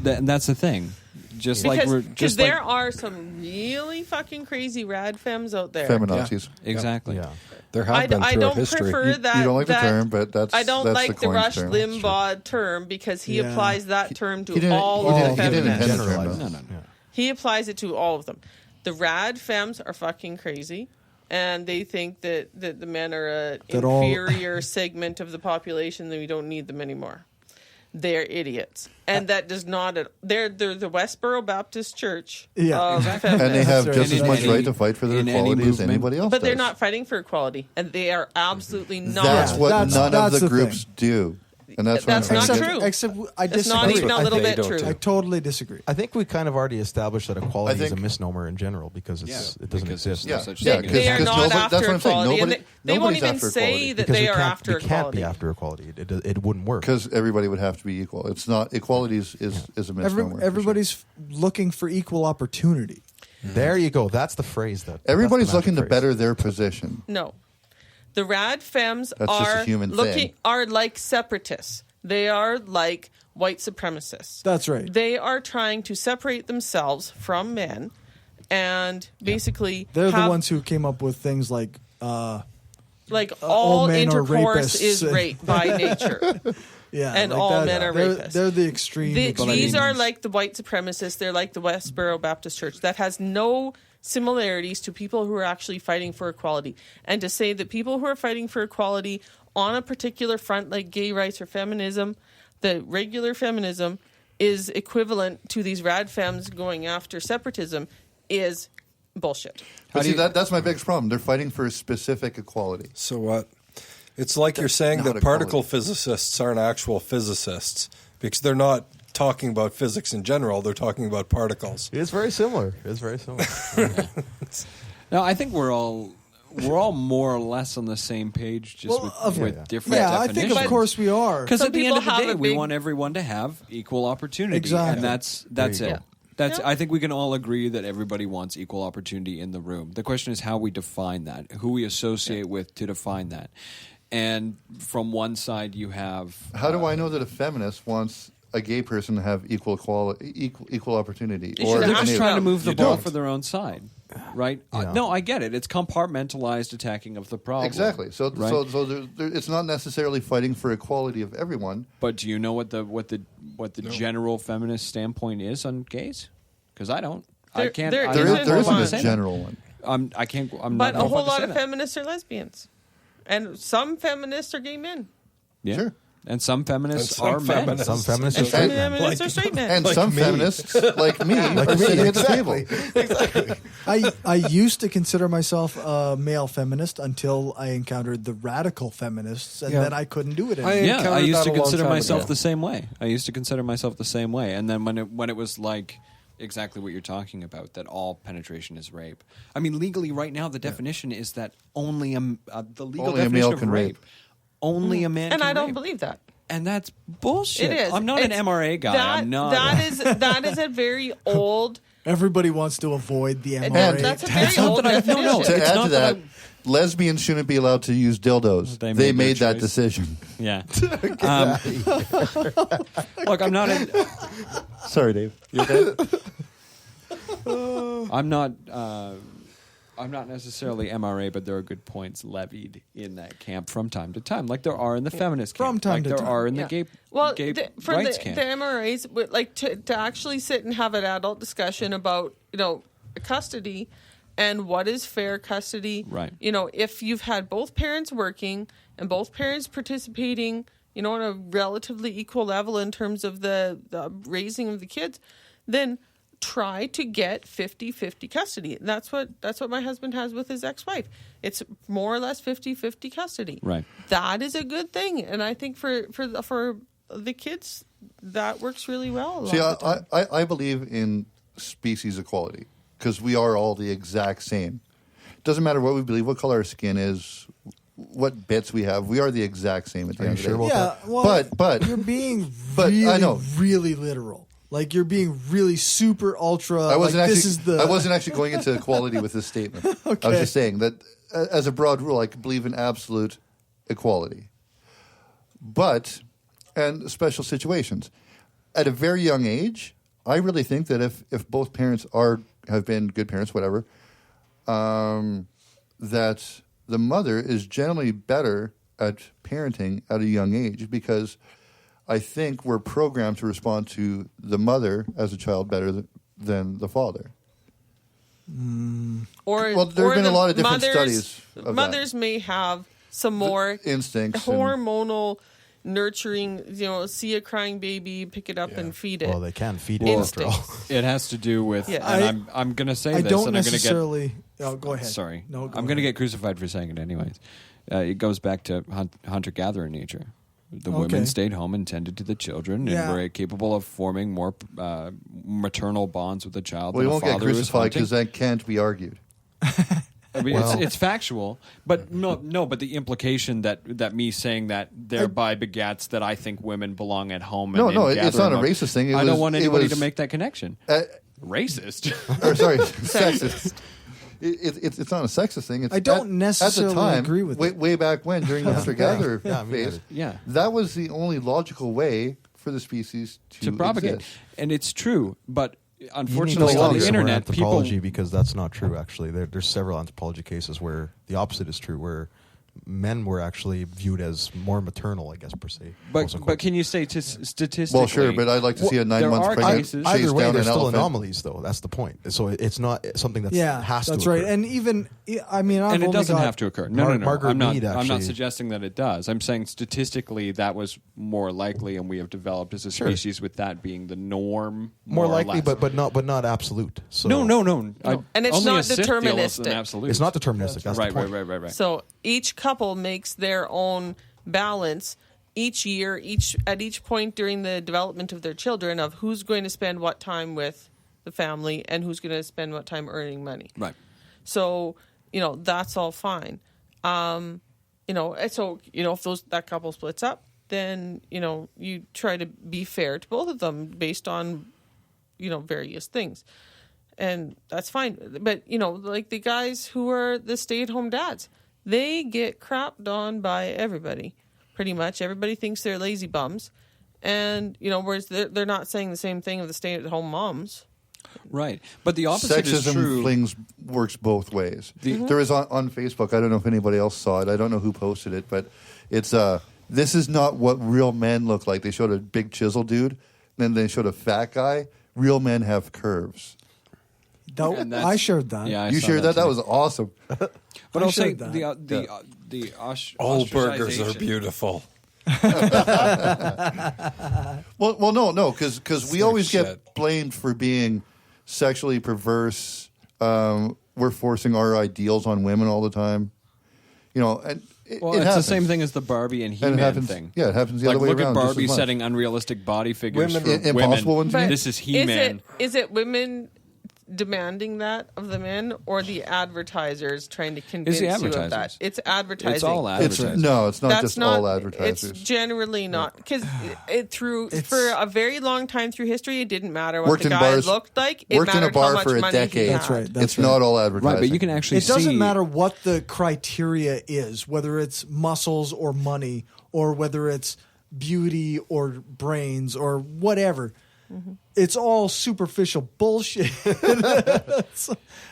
And that's the thing. Because there are some really fucking crazy rad femmes out there. Feminazis. Exactly. Yeah. There have been I throughout don't history. prefer that. You don't like the that- term, but that's I don't that's like the coined Rush term. Limbaugh term because he Yeah. applies that term to He didn't- all he of didn't- the he didn't feminists. intend the term, Generalize. though. No. Yeah. He applies it to all of them. The rad femmes are fucking crazy, and they think that the men are an That all- inferior segment of the population, that we don't need them anymore. They're idiots, and that does not. They're the Westboro Baptist Church. Yeah, of exactly. feminists. And they have That's just right. as much In any- right to fight for their in any equality as movement. anybody else But they're does. not fighting for equality, and they are absolutely not. That's what That's- none of that's the the groups do. And that's what I'm That's trying not to get true. Except I It's disagree. not even a little They bit don't true. do. I totally disagree. I think we kind of already established that equality is a think- misnomer in general because it doesn't because exist. there's Yeah, such yeah, thing as- They are because not nobody- after that's what I'm saying. equality, and Nobody- they won't nobody's even after say equality. that Because they we are can't, after we can't equality. be after equality. It wouldn't work. Because everybody would have to be equal. It's not equality is a misnomer. for Everybody's looking for equal opportunity. There you go. That's the phrase. sure. Everybody's that's the looking to magic phrase. better their position. No, the rad femmes That's just a are human thing. are like separatists. They are like white supremacists. That's right. They are trying to separate themselves from men, and basically They're the have- ones who came up with things like like all all men are intercourse rapists. is rape by nature. yeah, And like all that. men are they're, rapists. They're the extreme. These are like the white supremacists. They're like the Westboro Baptist Church. That has no similarities to people who are actually fighting for equality. And to say that people who are fighting for equality on a particular front, like gay rights or feminism, the regular feminism, is equivalent to these rad femmes going after separatism is bullshit. But see, that's my biggest problem. They're fighting for a specific equality. So what? It's like you're saying not that equality. particle physicists aren't actual physicists because they're not talking about physics in general. They're talking about particles. It's very similar. No, I think we're all more or less on the same page, just with different yeah, I definitions. think of course we are. Because Some at the end of the people have day, a we big- want everyone to have equal opportunity, Exactly. and that's There it. you go. That's. Yeah. I think we can all agree that everybody wants equal opportunity in the room. The question is how we define that, who we associate with to define that. And from one side, you have. How do I know that a feminist wants a gay person to have equal opportunity? You Or should They're ask just any- trying to them. move the You ball don't. for their own side, right? Yeah. No, I get it. It's compartmentalized attacking of the problem. Exactly. So, right? so it's not necessarily fighting for equality of everyone. But do you know what the general feminist standpoint is on gays? Because I don't. I There- can't. there I'm There, not is, there isn't qualified a to say that. general one. I can't. I'm But not a whole qualified to lot say of that. feminists are lesbians, and some feminists are gay men. Yeah. Sure. And some feminists And some are men. feminists- Some feminists are And some straight men. feminists are straight men. And Like some me. feminists, like me, are sitting at the table. I used to consider myself a male feminist until I encountered the radical feminists, and Yeah. then I couldn't do it I anymore. Yeah, I encountered used that to a long consider time myself ago. the same way. And then when it was like exactly what you're talking about, that all penetration is rape. I mean, legally, right now, the definition is that only the legal Only a definition male of can rape. Only a man. And can I don't rape. believe that. And that's bullshit. It is. I'm not It's- an MRA guy. I'm not. That is a very old. Everybody wants to avoid the And MRA. that's a very not old that I- no, definition. no. To It's add not to that that, lesbians shouldn't be allowed to use dildos. They They made made their that choice. decision. Yeah. Look, I'm not. Sorry, Dave. You okay? I'm not. I'm not necessarily MRA, but there are good points levied in that camp from time to time, like there are in the feminist camp, From time like to there time. are in the Yeah. gay, Well, gay for rights the camp. MRAs, like to actually sit and have an adult discussion about custody and what is fair custody. Right. If you've had both parents working and both parents participating, on a relatively equal level in terms of the raising of the kids, then try to get 50-50 custody. And that's what my husband has with his ex-wife. It's more or less 50-50 custody. Right. That is a good thing, and I think for the kids that works really well. A lot See, of the time. I believe in species equality because we are all the exact same. Doesn't matter what we believe, what color our skin is, what bits we have. We are the exact same at the Are end you of the sure day. about Yeah, well, But you're being but really, I know. really literal. Like you're being really super ultra. I wasn't like, actually. This is the. I wasn't actually going into equality with this statement. I was Okay. just saying that as a broad rule, I believe in absolute equality. But and special situations, at a very young age, I really think that if both parents have been good parents, whatever, that the mother is generally better at parenting at a young age because I think we're programmed to respond to the mother as a child better than the father. Well, there have been a lot of different studies of that. Mothers may have some more instincts and- hormonal nurturing. See a crying baby, pick it up and feed it. Well, they can feed it Well, after all. instincts. It has to do with, Yeah. and I'm going to say I this, don't and I'm going to get. necessarily. Oh, go ahead. Sorry, No, I'm going to get crucified for saying it anyways. It goes back to hunter-gatherer nature. The Okay. women stayed home and tended to the children Yeah. and were capable of forming more maternal bonds with the child Well, you than a won't get father who was crucified hunting. because that can't be argued. I mean, Well- it's factual, but no. But the implication that me saying that thereby begats that I think women belong at home. No, and no, in it's not a gathering racist thing. It I don't was- want it anybody was- to make that connection. Racist. Or sorry, sexist. It's not a sexist thing. It's I don't necessarily at the time, agree with it. way back when during the hunter-gatherer Yeah, me phase. neither. Yeah. That was the only logical way for the species to propagate, exist. and it's true. But You need unfortunately, to on study the some more internet, anthropology people because that's not true. Actually, there's several anthropology cases where the opposite is true, where men were actually viewed as more maternal, I guess per se. But can you say statistically? Well, sure, but I'd like to see a 9 there months are pregnant cases- chase either way, down there's an still elephant. anomalies, though. That's the point. So it's not something that Yeah, has that's to right. occur. And even I mean, I've and it only doesn't got- have to occur. No, no, no. Margaret I'm not. Mead I'm not actually- suggesting that it does. I'm saying statistically that was more likely, and we have developed as a Sure. species with that being the norm. More or likely, less. but not absolute. So no. And it's only not a Sith deal is deterministic. an absolute. it's not deterministic. That's right, the point. right. So each couple makes their own balance each year, at each point during the development of their children, of who's going to spend what time with the family and who's going to spend what time earning money. Right. So that's all fine. And so if that couple splits up, then you try to be fair to both of them based on various things. And that's fine. But, like the guys who are the stay-at-home dads, they get crapped on by everybody, pretty much. Everybody thinks they're lazy bums. And, whereas they're not saying the same thing of the stay-at-home moms. Right. But the opposite is Sexism true. works both ways. There is on Facebook, I don't know if anybody else saw it, I don't know who posted it, but it's this is not what real men look like. They showed a big chisel dude, then they showed a fat guy. Real men have curves. No, I shared that. Yeah, I You saw shared that? That too. was awesome. But I I'll say shared that. the All burgers are ostracization- beautiful. Well, no, because we always shit. get blamed for being sexually perverse. We're forcing our ideals on women all the time. And Well, it it's happens. the same thing as the Barbie and And He-Man it happens. thing. Yeah, it happens the Like, other way look around. at just Barbie as much. setting unrealistic body figures Women- for Impossible women. ones? This is He-Man. Is it women demanding that of the men, or the advertisers trying to convince you of that? advertisers. It's advertising. It's all It's advertising. no, it's not That's just not all advertisers. It's generally not, because for a very long time through history, it didn't matter what Worked the in guy bars- looked like. It worked in a mattered how bar much for a money decade. he That's had. right. That's It's not all advertising. Right, but you can actually It doesn't see matter what the criteria is, whether it's muscles or money, or whether it's beauty or brains or whatever. It's all superficial bullshit,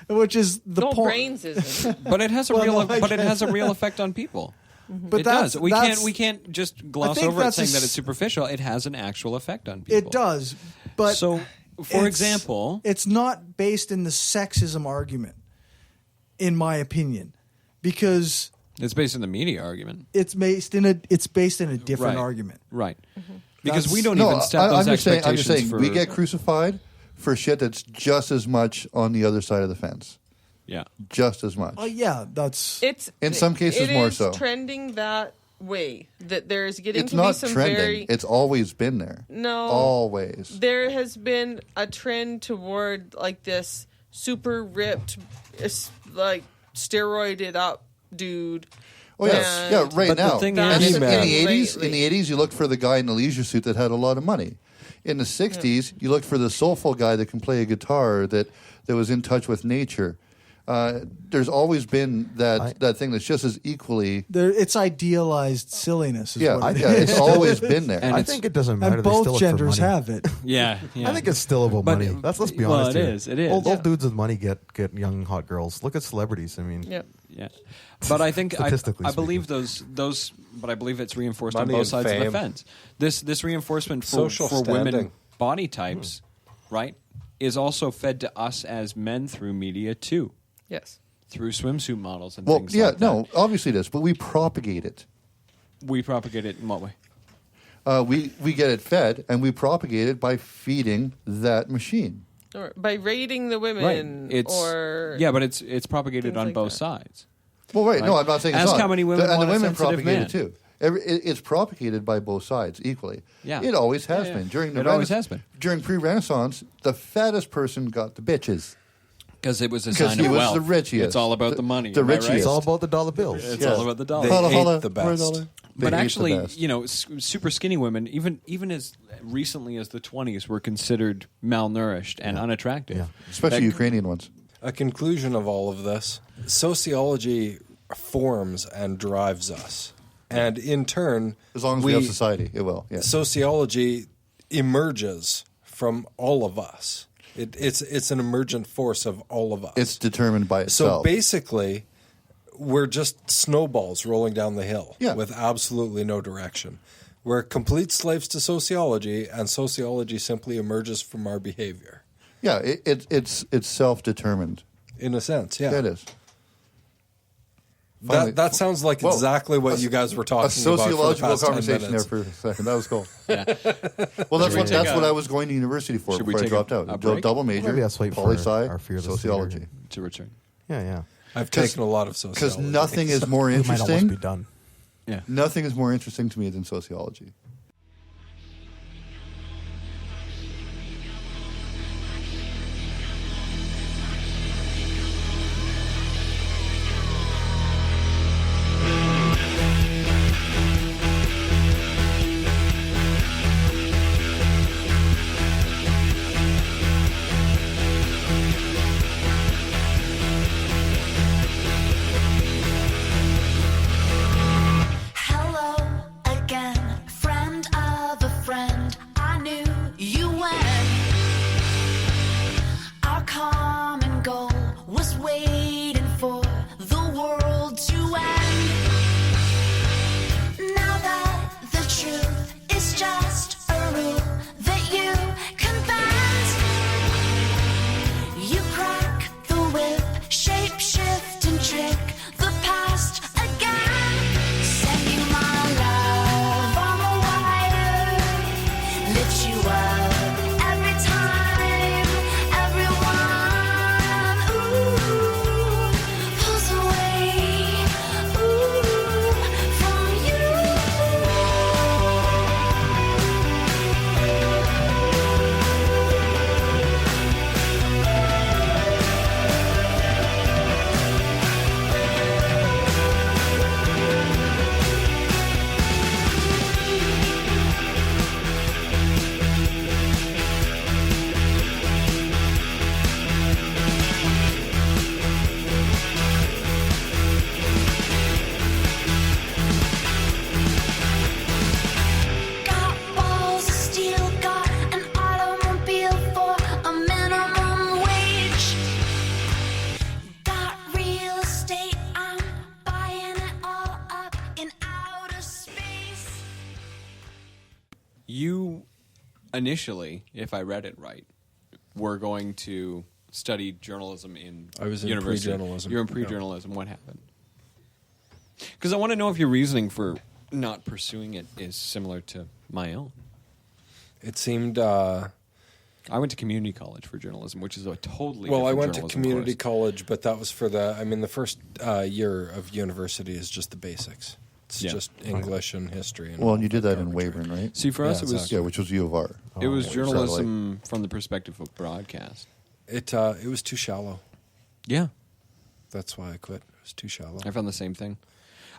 which is the No, point. brains isn't. But it has a Well, real no, I but it guess. has a real effect on people. But It does. We that's- can't just gloss think over it that's saying a that s- it's superficial. It has an actual effect on people. It does, but So, for it's- example, it's not based in the sexism argument, in my opinion, because it's based on the media argument. it's based in a different Right. argument. Right. Because That's- we don't No, even set those I'm just expectations saying for we get crucified for shit that's just as much on the other side of the fence. Yeah. Just as much. Oh yeah, that's It's In some cases, more so. It is trending that way. That there's getting It's to be not some trending. very It's always been there. No. Always. There has been a trend toward like this super ripped, like steroided up dude. Oh yes, And yeah, right But the now. thing And is- in He-Man. the '80s, Lately. you looked for the guy in the leisure suit that had a lot of money. In the '60s, you looked for the soulful guy that can play a guitar that was in touch with nature. There's always been that thing that's just as equally. it's idealized silliness. Is Yeah, what it yeah, is. it's always been there. And I it's- think it doesn't matter. And They still both look for genders money. have it. Yeah. I think it's still about But money. it- Let's be well, honest it here. is, it is. Old Yeah. dudes with money get young hot girls. Look at celebrities. I mean, Yeah. Yeah. But I think Statistically I believe speaking. those but I believe it's reinforced on Money both and sides of the fame. fence. This reinforcement for Social women standing. body types, right, is also fed to us as men through media too. Yes. Through swimsuit models and Well, things yeah, like that. no, obviously it is, but we propagate it. We propagate it in what way? We get it fed, and we propagate it by feeding that machine. Or by rating the women, It's or yeah, but it's propagated things on like both that. sides. Well, right. No, Right. I'm not saying it's Ask not. how many women and the want a women sensitive propagate man. it too. It's propagated by both sides equally. Yeah. It always has Yeah, yeah. been. During the It always has been. During pre-Renaissance, the fattest person got the bitches. Because it was a Because sign he of was wealth. the richest. It's all about the money. The am I right? richest. it's all about the dollar bills. It's Yeah. all about the dollar. They Holla, ate holla, the for a best. dollar. They But ate the actually, best. super skinny women, even as recently as the 20s, were considered malnourished and unattractive. Yeah. especially That- Ukrainian ones. A conclusion of all of this: sociology forms and drives us, and in turn, As long as we have society, it will. Yeah. sociology emerges from all of us. It's an emergent force of all of us. It's determined by so itself. basically, we're just snowballs rolling down the hill Yeah. with absolutely no direction. We're complete slaves to sociology, and sociology simply emerges from our behavior. Yeah, it's self-determined. In a sense, yeah. Yeah, it is. Finally- That sounds like Whoa. exactly what you guys were talking A about for the sociological past 10 conversation there minutes. for a second. That was cool. Well, that's what I was going to university for Should we before I take dropped a out. break? Double major, Maybe that's wait for poli-sci, our fearless sociology. leader. To return. Yeah, yeah. I've taken a lot of Because sociology. nothing is more We might almost be interesting. done. Yeah. Nothing is more interesting to me than sociology. for the world to end. Now that the truth is just a rule that you can bend, you crack the whip, shape shift and trick the past again. Send you my love on the wire, lift you up every time. Everyone, pulls away, from you. Got balls of steel, got an automobile for a minimum wage. Got real estate, I'm buying it all up in outer space. You initially, if I read it right, were going to study journalism in I was in university. pre-journalism. You're in pre-journalism. What happened? Because I want to know if your reasoning for not pursuing it is similar to my own. It seemed. I went to community college for journalism, which is a totally Well, I different went to journalism community course. college, but that was for the first year of university is just the basics. It's Yeah. just English and history. And Well, all and you did that in garbage, Weyburn, right? See, for us, Yeah, it was exactly. Yeah, which was U of R. it was Oh, journalism from the perspective of broadcast. It was too shallow. Yeah, That's why I quit. It was too shallow. I found the same thing.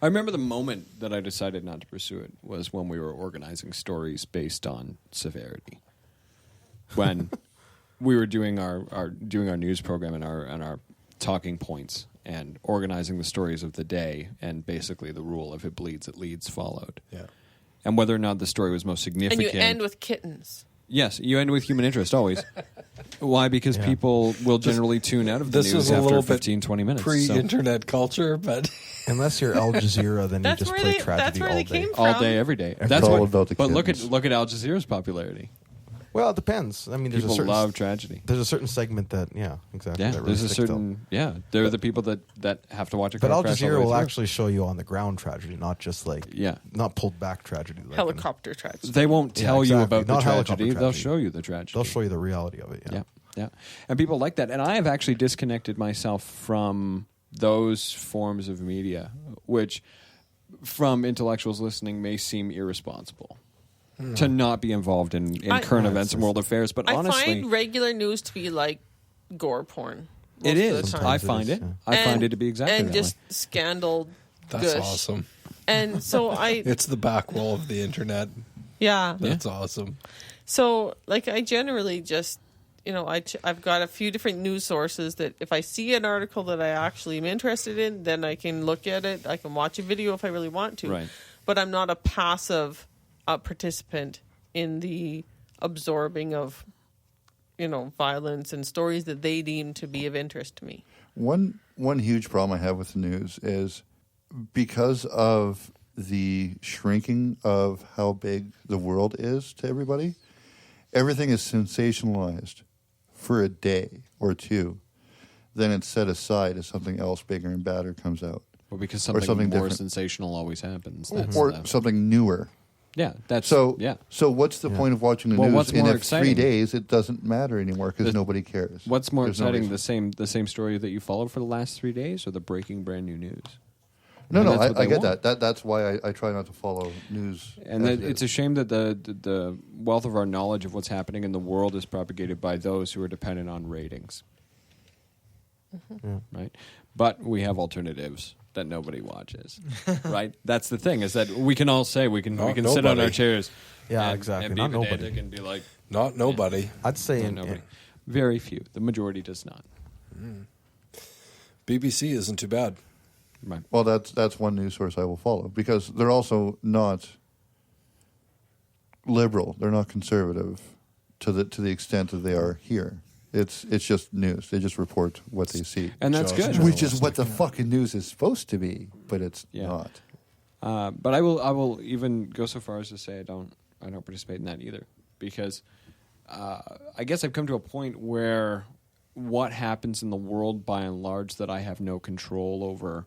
I remember the moment that I decided not to pursue it was when we were organizing stories based on severity. When we were doing our news program and our talking points and organizing the stories of the day, and basically the rule if it bleeds, it leads followed. Yeah. And whether or not the story was most And significant. you end with kittens. Yes, you end with human interest always. Why? Because people will generally tune out of the This news was a after little 15, 20 minutes. so- Pre-internet culture, but Unless you're Al Jazeera, then you That's just where play they- tragedy that's where all they day. came all from. day, every day. It's That's all what. about the But look kittens. at Al Jazeera's popularity. Well, it depends. I mean, there's People a certain love tragedy. There's a certain segment that, yeah, exactly. Yeah, that really there's a sticks to. certain. Yeah, they're the people that have to watch a car But Al crash all the Jazeera way will through. actually show you on the ground tragedy, not just like Yeah. not pulled back tragedy. Like Helicopter tragedy. They won't Yeah, tell you exactly. about the Not helicopter tragedy. They'll tragedy. show you the tragedy. They'll show you the reality of it. Yeah, yeah. And people like that. And I have actually disconnected myself from those forms of media, which, from intellectuals listening, may seem irresponsible to not be involved in current events and world affairs. But I honestly, find regular news to be like gore porn. it most of the is. time. I Sometimes it find is, it. yeah. I find And- it to be exactly and that just way. scandal. that's gush. awesome. And so I, It's the back wall of the internet. yeah. That's awesome. So like I generally just, I've got a few different news sources that if I see an article that I actually am interested in, then I can look at it. I can watch a video if I really want to. Right. But I'm not a passive participant in the absorbing of, violence and stories that they deem to be of interest to me. One huge problem I have with the news is because of the shrinking of how big the world is to everybody, everything is sensationalized for a day or two. Then it's set aside as something else bigger and badder comes out. Well, because or something, something more different. sensational always happens. That's Or the- something newer. yeah, that's So, yeah. so what's the point of watching the Well, news? what's In more 3 exciting? days, it doesn't matter anymore because The- nobody cares. What's more There's no exciting, reason. the same story that you followed for the last 3 days, or the breaking brand new news? No, And no, that's what I they get want. that. That's why I try not to follow news. And as that it it's a is. shame that the wealth of our knowledge of what's happening in the world is propagated by those who are dependent on ratings. Right? But we have alternatives that nobody watches. Right? That's the thing, is that we can all say we can Not sit on our nobody. chairs. Yeah, and, exactly. And be Not pedantic nobody. and be like, Not nobody. I'd say "No, in, nobody." Very few. The majority does not. BBC isn't too bad. Right. Well, that's one news source I will follow because they're also not liberal. They're not conservative to the extent that they are here. It's just news. They just report what they see, And that's good. which is what the fucking news is supposed to be, but it's Yeah. not. But I will even go so far as to say I don't participate in that either, because I guess I've come to a point where what happens in the world by and large that I have no control over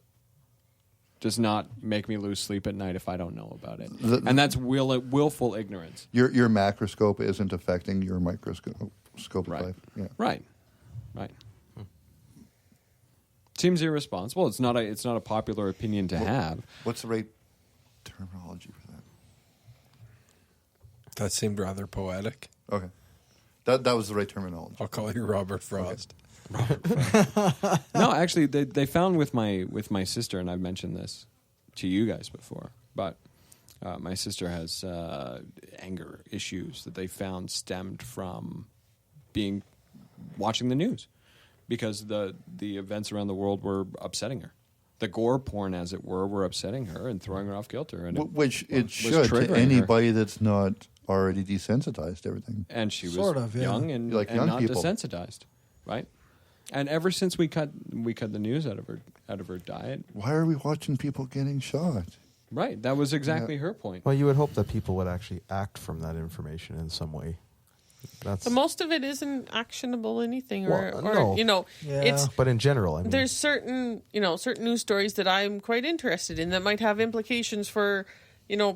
does not make me lose sleep at night if I don't know about it. And that's willful ignorance. Your macroscope isn't affecting your microscope of Right. life. Yeah. Right. Seems irresponsible. It's not a popular opinion to have. What's the right terminology for that? That seemed rather poetic. Okay. That was the right terminology. I'll call you Robert Frost. No, actually, they found with my sister, and I've mentioned this to you guys before, but my sister has anger issues that they found stemmed from watching the news, because the events around the world were upsetting her. The gore porn, as it were upsetting her and throwing her off kilter. And Which it was should triggering to her. anybody that's not already desensitized to everything. And she was Sort of, yeah. young and, Like and young not people. desensitized, right? And ever since we cut the news out of her diet, Why are we watching people getting shot? right? That was exactly her point. Well, you would hope that people would actually act from that information in some way. That's But most of it isn't actionable anything, or Well, no. it's but in general, I mean, there's certain news stories that I'm quite interested in that might have implications for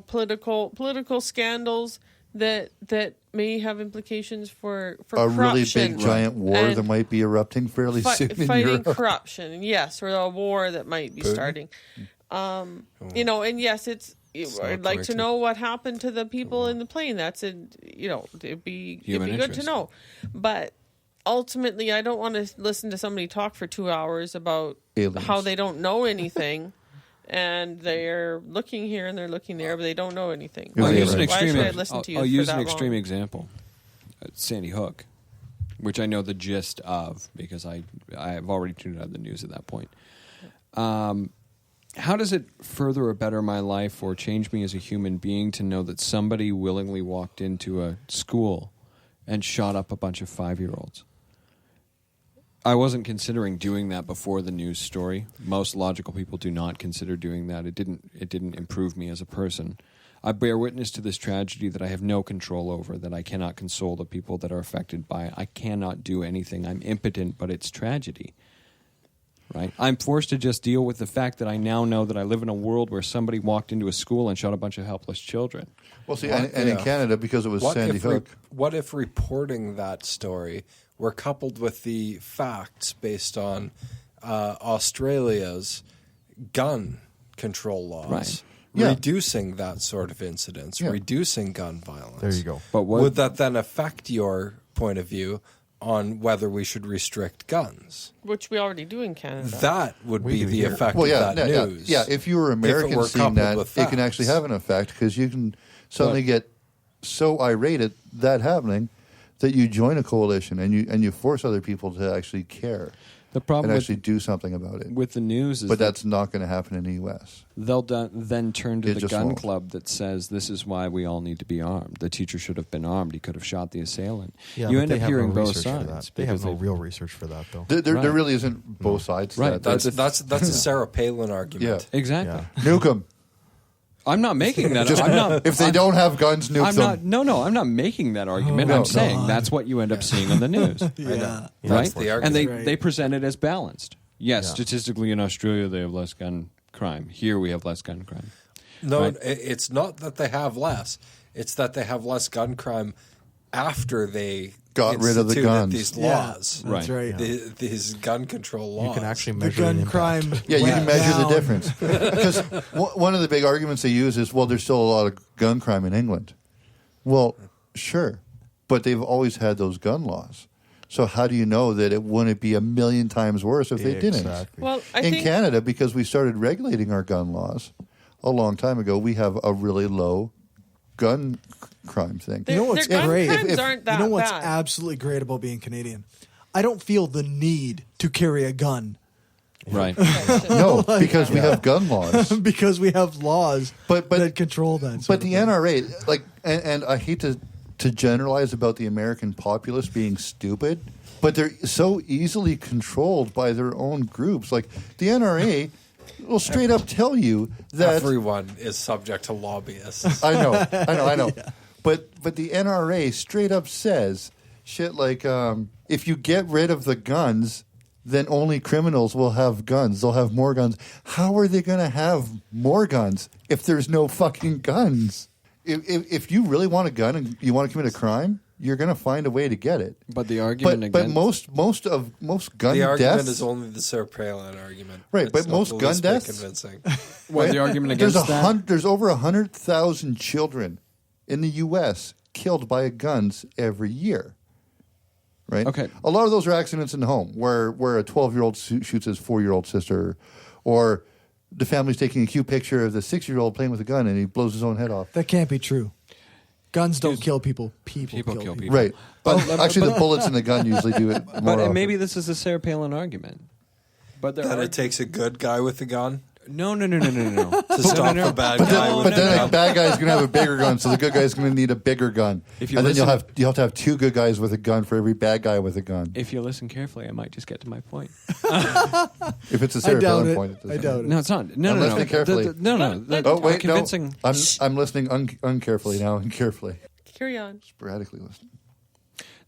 political scandals that may have implications for A really corruption. big giant war And that might be erupting fairly soon in fighting Europe. corruption, yes, or a war that might be starting. And yes, I'd like to know what happened to the people in the plane. That's it'd be Human good to interest. know. But ultimately, I don't want to listen to somebody talk for 2 hours about Aliens. how they don't know anything, and they're looking here and they're looking there, but they don't know anything. I'll I'll Yeah, use an right. Why extreme. should I listen to you I'll for use that an extreme long? example. Sandy Hook, which I know the gist of because I have already tuned out of the news at that point. How does it further or better my life or change me as a human being to know that somebody willingly walked into a school and shot up a bunch of 5-year-olds? I wasn't considering doing that before the news story. Most logical people do not consider doing that. It didn't improve me as a person. I bear witness to this tragedy that I have no control over, that I cannot console the people that are affected by it. I cannot do anything. I'm impotent, but it's tragedy. Right? I'm forced to just deal with the fact that I now know that I live in a world where somebody walked into a school and shot a bunch of helpless children. Well, see, and in Canada, because it was Sandy Hook, What if reporting that story were coupled with the facts based on Australia's gun control laws, Right. Yeah. reducing that sort of incidents, Yeah. reducing gun violence? there you go. But what Would that then affect your point of view on whether we should restrict guns? Which we already do in Canada. That would We be do the here. effect well, of that yeah, news. yeah. If you were American were seeing coupled that, with it can actually facts. have an effect because you can suddenly get so irate at that happening that you join a coalition and you force other people to actually care the problem and with, actually do something about it. with the news is But that that's not going to happen in the U.S. they'll then turn to It the just gun won't. club that says this is why we all need to be armed. The teacher should have been armed. He could have shot the assailant. Yeah, you but end they up have hearing no both research for sides. that. They have because no real research for that, though. There Right. really isn't both sides to Right. that. That's a Sarah Palin argument. Exactly. Yeah. Nuke them. I'm not making that. Just, I'm not, if they don't have guns, nuke I'm them. not. No. I'm not making that argument. Oh, I'm no. saying that's what you end up seeing on the news. Yeah. Right? That's the And they, argument. they present it as balanced. Yes, Yeah. statistically in Australia they have less gun crime. Here we have less gun crime. No, Right. it's not that they have less. It's that they have less gun crime after they Got rid of the instituted guns. These Yeah, laws, that's Right. right. These gun control laws. You can actually The measure gun the impact. crime. Yeah, you can went measure down. the difference. Because one of the big arguments they use is, well, there's still a lot of gun crime in England. Well, sure, but they've always had those gun laws. So how do you know that it wouldn't be a million times worse if they didn't? Exactly. Well, I In think Canada, because we started regulating our gun laws a long time ago, we have a really low gun crime thing. You know what's their gun great? crimes If- aren't that You know what's bad. absolutely great about being Canadian? I don't feel the need to carry a gun Right. No, because we have gun laws. because we have laws But that control that. sort But of the thing. NRA, like, and I hate to to generalize about the American populace being stupid, but they're so easily controlled by their own groups. Like the NRA will straight up tell you that Everyone is subject to lobbyists. I know. Yeah. But the NRA straight up says shit like, if you get rid of the guns, then only criminals will have guns. They'll have more guns. How are they going to have more guns if there's no fucking guns? If you really want a gun and you want to commit a crime, you're going to find a way to get it. But the argument but against... most gun The argument deaths is only the Sarah Palin argument. Right, It's but not most the gun least bit deaths- convincing. Well, the argument against there's over 100,000 children in the U.S. killed by guns every year. Right. Okay. A lot of those are accidents in the home, where a 12-year-old shoots his 4-year-old sister, or the family's taking a cute picture of the 6-year-old playing with a gun and he blows his own head off. That can't be true. Guns don't kill people. People kill people. Right. But actually, the bullets in the gun usually do it more But often. maybe this is a Sarah Palin argument. But there That are... it takes a good guy with a gun No. to stop the bad guy with But a then a gun. bad guy's going to have a bigger gun, so the good guy's going to need a bigger gun. If you and then listen- you'll have to have 2 good guys with a gun for every bad guy with a gun. If you listen carefully, I might just get to my point. If it's a I Sarah doubt Palin it. point, I doubt it. No, it's not. No, I'm no, listening no. carefully. No. Oh wait, convincing. no. I'm listening uncarefully now, uncarefully, Carry on. sporadically listening.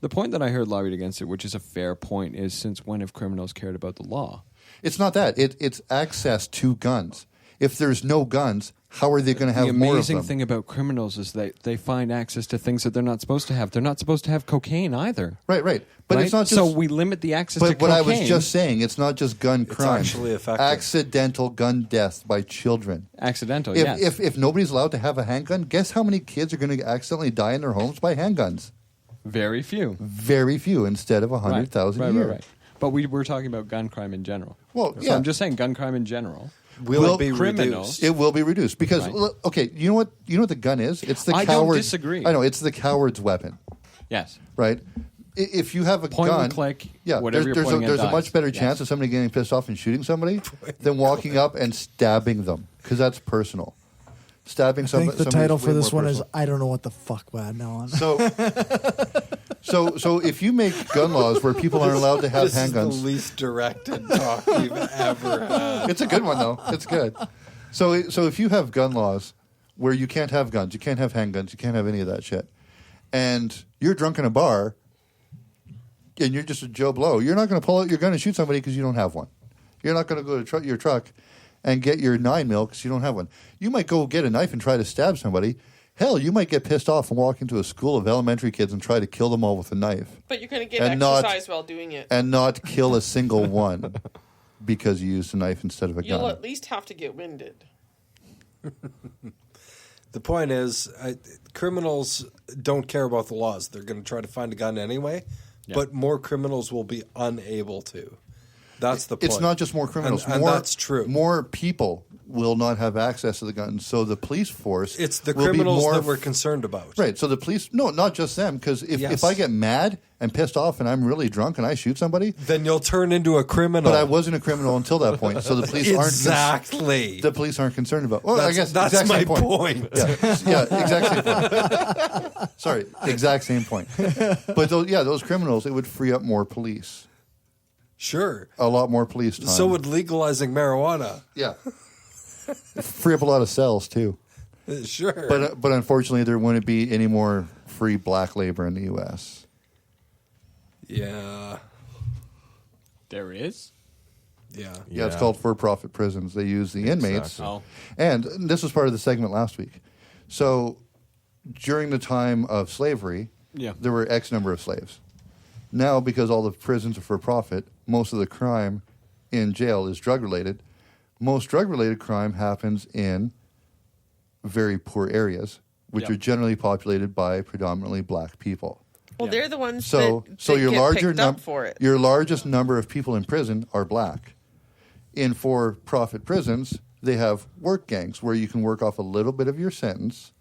The point that I heard lobbied against it, which is a fair point, is since when have criminals cared about the law? It's not that. It's access to guns. If there's no guns, how are they going to have The more of amazing them? thing about criminals is they find access to things that they're not supposed to have. They're not supposed to have cocaine either. Right. But right? it's not just. So we limit the access to But cocaine. what I was just saying, it's not just gun crime. actually effective. Accidental gun deaths by children. Accidental, yes. If nobody's allowed to have a handgun, guess how many kids are going to accidentally die in their homes by handguns? Very few. Very few, instead of 100,000 a year. Right. But we're talking about gun crime in general. Well, So yeah. I'm just saying gun crime in general. Will it be criminals- reduced? It will be reduced because Right. okay, you know what the gun is? It's the I don't coward's. disagree. I know it's the coward's weapon, Yes. right? If you have a Point gun, and click, yeah, whatever you're there's pointing at there's a dies. much better Yes. chance of somebody getting pissed off and shooting somebody than walking up and stabbing them because that's personal. Stabbing I somebody. think the title for this one is I don't know what the fuck went now on. So if you make gun laws where people aren't allowed to have This is the handguns, least directed talk we've ever had. it's a good one though. It's good. So if you have gun laws where you can't have guns, you can't have handguns, you can't have any of that shit, and you're drunk in a bar, and you're just a Joe Blow, you're not going to pull out your gun and shoot somebody because you don't have one. You're not going to go to your truck and get your 9mm because you don't have one. You might go get a knife and try to stab somebody. Hell, you might get pissed off and walk into a school of elementary kids and try to kill them all with a knife. But you're going to get And exercise while doing it. And not kill a single one because you used a knife instead of a You'll gun. at least have to get winded. The point is, criminals don't care about the laws. They're going to try to find a gun anyway, but more criminals will be unable to. That's the point. It's not just more criminals. And more, that's true. More people will not have access to the guns. So the police force It's the will be criminals more that we're concerned about. Right. So the police, no, not just them, because if I get mad and pissed off and I'm really drunk and I shoot somebody, then you'll turn into a criminal. But I wasn't a criminal until that point. So the police exactly. The police aren't concerned about. Well, I guess that's exact my same point. Yeah, exact same point. Sorry, exact same point. But those criminals, it would free up more police. Sure. A lot more police time. So would legalizing marijuana. Yeah. Free up a lot of cells too. Sure. But unfortunately, there wouldn't be any more free black labor in the U.S. Yeah. There is? Yeah. Yeah, it's called for-profit prisons. They use the inmates. Exactly. Oh. And this was part of the segment last week. So during the time of slavery, there were X number of slaves. Now, because all the prisons are for-profit, most of the crime in jail is drug-related. Most drug-related crime happens in very poor areas, which are generally populated by predominantly black people. Well, they're the ones So that your get larger picked up for it. your largest number of people in prison are black. In for-profit prisons, they have work gangs where you can work off a little bit of your sentence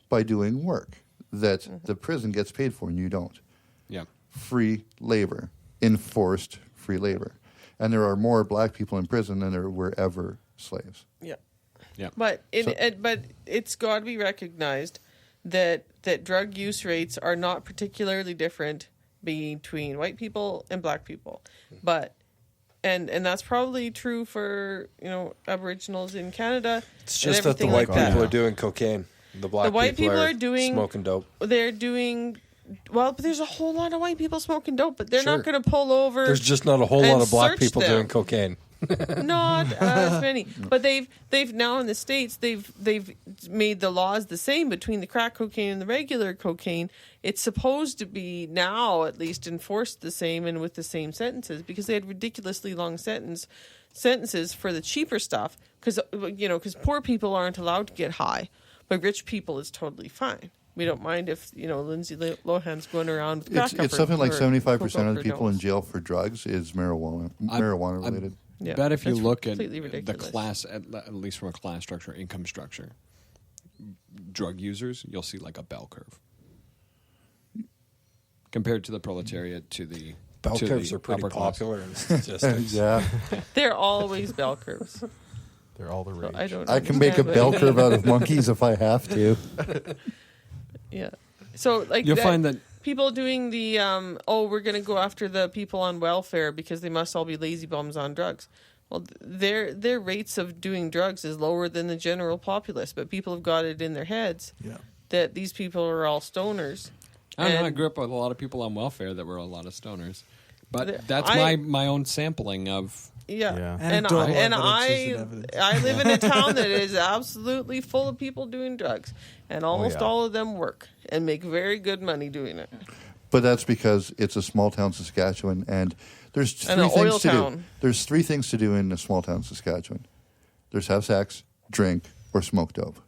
by doing work that the prison gets paid for and you don't. Yeah. Free labor, enforced free labor. And there are more black people in prison than there were ever slaves. Yeah. Yeah. But it's got to be recognized that drug use rates are not particularly different between white people and black people, but and that's probably true for Aboriginals in Canada. It's just and that the everything white like people that. are doing cocaine. The black white people are doing smoking dope. They're doing well, but there's a whole lot of white people smoking dope, but they're Sure. not going to pull over. There's just not a whole and lot of black search people them. doing cocaine. Not as many, but they've now in the States they've made the laws the same between the crack cocaine and the regular cocaine. It's supposed to be now at least enforced the same and with the same sentences, because they had ridiculously long sentences for the cheaper stuff, because poor people aren't allowed to get high, but rich people is totally fine. We don't mind if Lindsay Lohan's going around with crack. It's something like 75% of the coke people in overdose. jail for drugs is marijuana related. Yeah, bet if you that's look at completely the ridiculous. class, at least from a class structure, income structure, drug users, you'll see like a bell curve compared to the proletariat to the Bell to curves the are pretty upper class. popular in statistics. Yeah, They're always bell curves. They're all the rage. I don't. I can make a understand bell it. curve out of monkeys if I have to. Yeah. So like You'll find that people doing the we're going to go after the people on welfare because they must all be lazy bums on drugs. Well, their rates of doing drugs is lower than the general populace, but people have got it in their heads that these people are all stoners. I don't know. I And- grew up with a lot of people on welfare that were a lot of stoners, but The- that's my own sampling of. Yeah, Yeah. and Anecdotal I evidence isn't evidence. I live in a town that is absolutely full of people doing drugs, and almost yeah. all of them work and make very good money doing it. But that's because it's a small town, Saskatchewan, and there's three And an things oil to town. do. There's three things to do in a small town, Saskatchewan. There's have sex, drink, or smoke dope.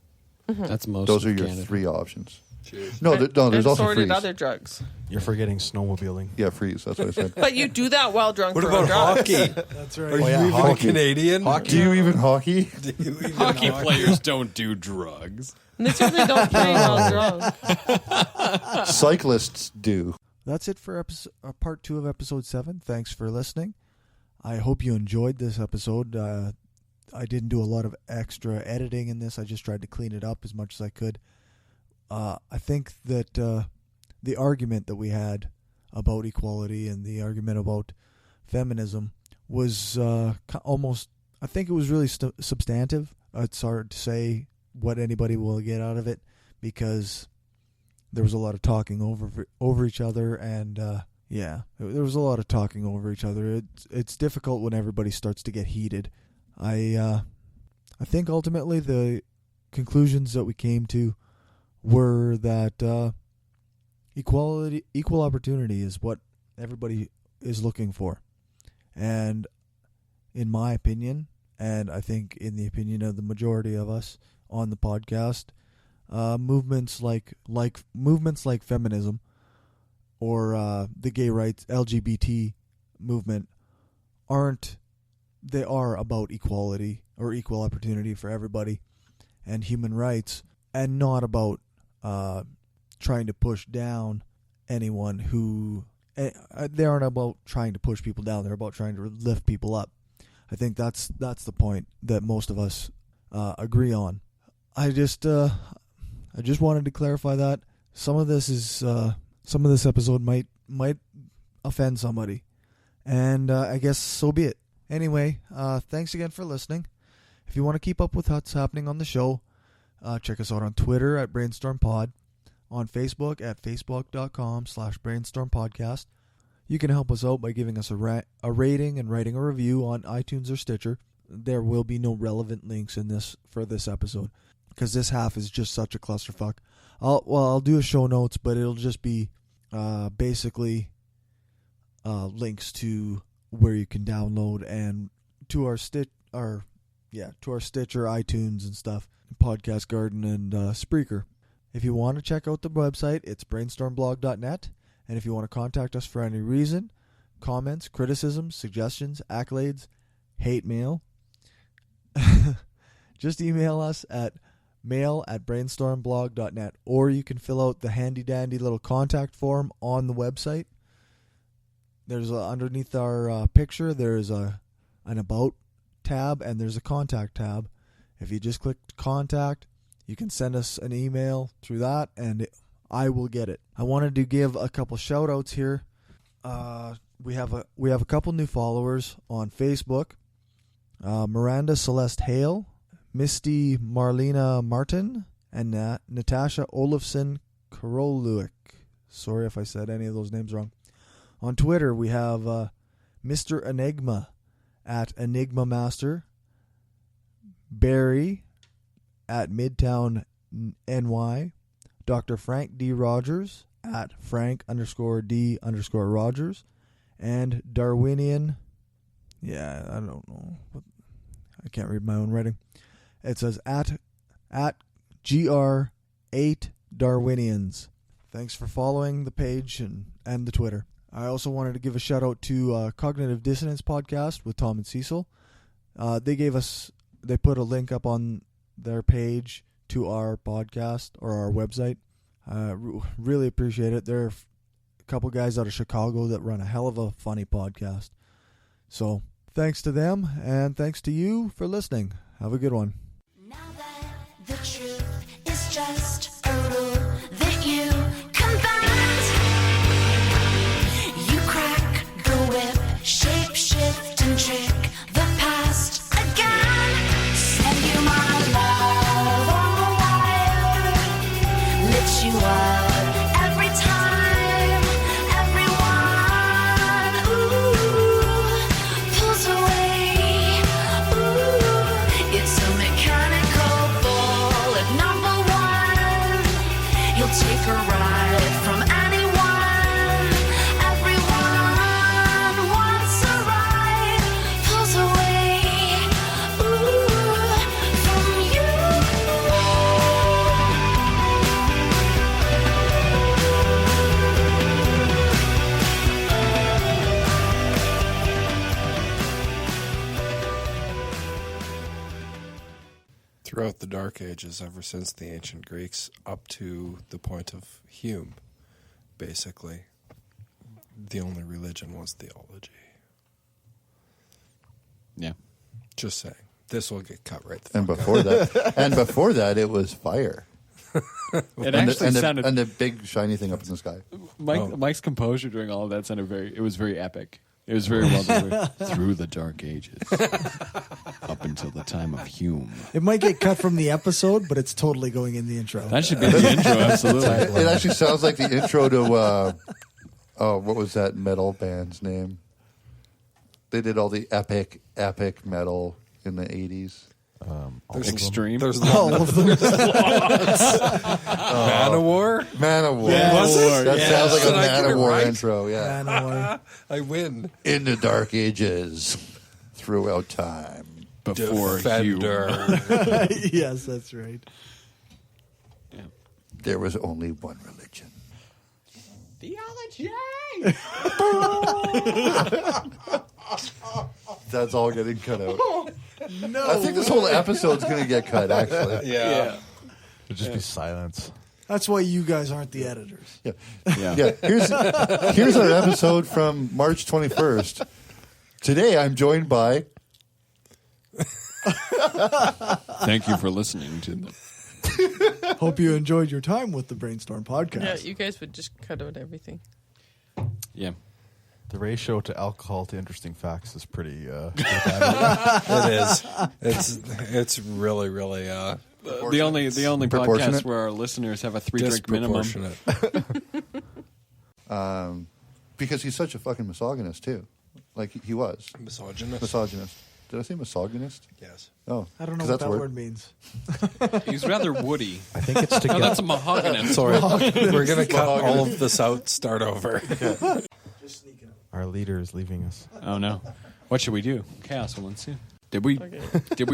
That's most. Those are of your Canada. three options. Cheers. No, there's and also sorted freeze. other drugs. You're forgetting snowmobiling. Yeah, freeze. That's what I said. But you do that while drunk. What or about on drugs. hockey? That's right. Are you yeah, even hockey. a Canadian? Do you even hockey? Do you even Hockey players don't do drugs. And they certainly don't play while drunk. Cyclists do. That's it for part 2 of episode 7. Thanks for listening. I hope you enjoyed this episode. I didn't do a lot of extra editing in this. I just tried to clean it up as much as I could. I think that the argument that we had about equality and the argument about feminism was almost, I think it was really substantive. It's hard to say what anybody will get out of it because there was a lot of talking over each other, and there was a lot of talking over each other. It's difficult when everybody starts to get heated. I think ultimately conclusions that we came to were that equal opportunity is what everybody is looking for. And in my opinion, and I think in the opinion of the majority of us on the podcast, movements like feminism or the gay rights LGBT movement they are about equality or equal opportunity for everybody and human rights, and not about trying to push down anyone who they aren't about trying to push people down. They're about trying to lift people up. I think that's the point that most of us agree on. I just wanted to clarify that some of this episode might offend somebody, and I guess so be it. Anyway, thanks again for listening. If you want to keep up with what's happening on the show, check us out on Twitter at BrainstormPod, on Facebook at facebook.com/BrainstormPodcast. You can help us out by giving us a rating and writing a review on iTunes or Stitcher. There will be no relevant links in this for this episode because this half is just such a clusterfuck. I'll do a show notes, but it'll just be basically links to where you can download and to our Stitcher, iTunes and stuff, Podcast Garden and Spreaker. If you want to check out the website, it's brainstormblog.net. And if you want to contact us for any reason, comments, criticisms, suggestions, accolades, hate mail, just email us at mail@brainstormblog.net, or you can fill out the handy-dandy little contact form on the website. There's underneath our picture, there's an About tab, and there's a Contact tab. If you just click Contact, you can send us an email through that, and I will get it. I wanted to give a couple shout outs here. We have a couple new followers on Facebook. Miranda Celeste Hale, Misty Marlena Martin, and Natasha Olafson Karoluik. Sorry if I said any of those names wrong. On Twitter, we have Mr. Enigma at Enigma Master, Barry at Midtown NY, Dr. Frank D. Rogers at Frank_D_Rogers, and Darwinian. Yeah, I don't know. I can't read my own writing. It says at GR8 Darwinians. Thanks for following the page and the Twitter. I also wanted to give a shout out to Cognitive Dissonance Podcast with Tom and Cecil. They put a link up on their page to our podcast or our website. Really appreciate it. There are a couple guys out of Chicago that run a hell of a funny podcast. So thanks to them, and thanks to you for listening. Have a good one. Now that the truth is just a rule that you combat, you crack the whip, shape, shift, and trick the past again. Send you my love on the wire, lift you up every time, everyone, pulls away, it's a mechanical ball at number one. You'll take a ride from anyone. Everyone wants a ride, pulls away, from you. Throughout the Dark Ages, ever since the ancient Greeks up to the point of Hume, basically, the only religion was theology. Yeah. Just saying. This will get cut right the And fuck before that, it was fire. It actually sounded. And the big shiny thing up in the sky. Mike's composure during all of that sounded it was very epic. It was very well done. Through the Dark Ages, up until the time of Hume. It might get cut from the episode, but it's totally going in the intro. That should be the intro, absolutely. It actually sounds like the intro to what was that metal band's name? They did all the epic metal in the 80s. Extreme. There's All of them. Manowar? Manowar. Yeah. Was it? That sounds like a Did I get it Manowar right? intro, yeah. Manowar. I win. In the Dark Ages, throughout time. Before Hume. Defender. Yes, that's right. There was only one religion. Theology. That's all getting cut out. No. I think this whole episode's going to get cut, actually. Yeah. It'd just be silence. That's why you guys aren't the editors. Yeah. Yeah. Here's our episode from March 21st. Today I'm joined by... Thank you for listening to them. Hope you enjoyed your time with the Brainstorm podcast. Yeah, you guys would just cut out everything. Yeah. The ratio to alcohol to interesting facts is pretty. It is. It's really, really The only Proportionate? podcast where our listeners have a 3-drink minimum. disproportionate. Because he's such a fucking misogynist, too. Like, he was. Misogynist? Misogynist. Did I say misogynist? Yes. Oh. I don't know 'cause what that's a that word means. He's rather woody. I think it's to No, get. that's a mahogany. Sorry. We're going to cut all of this out, start over. Our leader is leaving us. Oh no. What should we do? Chaos will ensue. Did we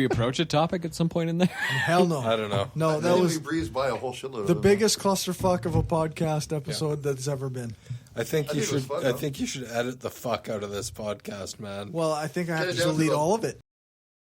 approach a topic at some point in there? Hell no. I don't know. No, that was we breezed by a whole shitload the of them. biggest clusterfuck of a podcast episode that's ever been. I think you think it was should. fun, I though. think you should edit the fuck out of this podcast, man. Well, I think I have Get to it down to delete the- all of it.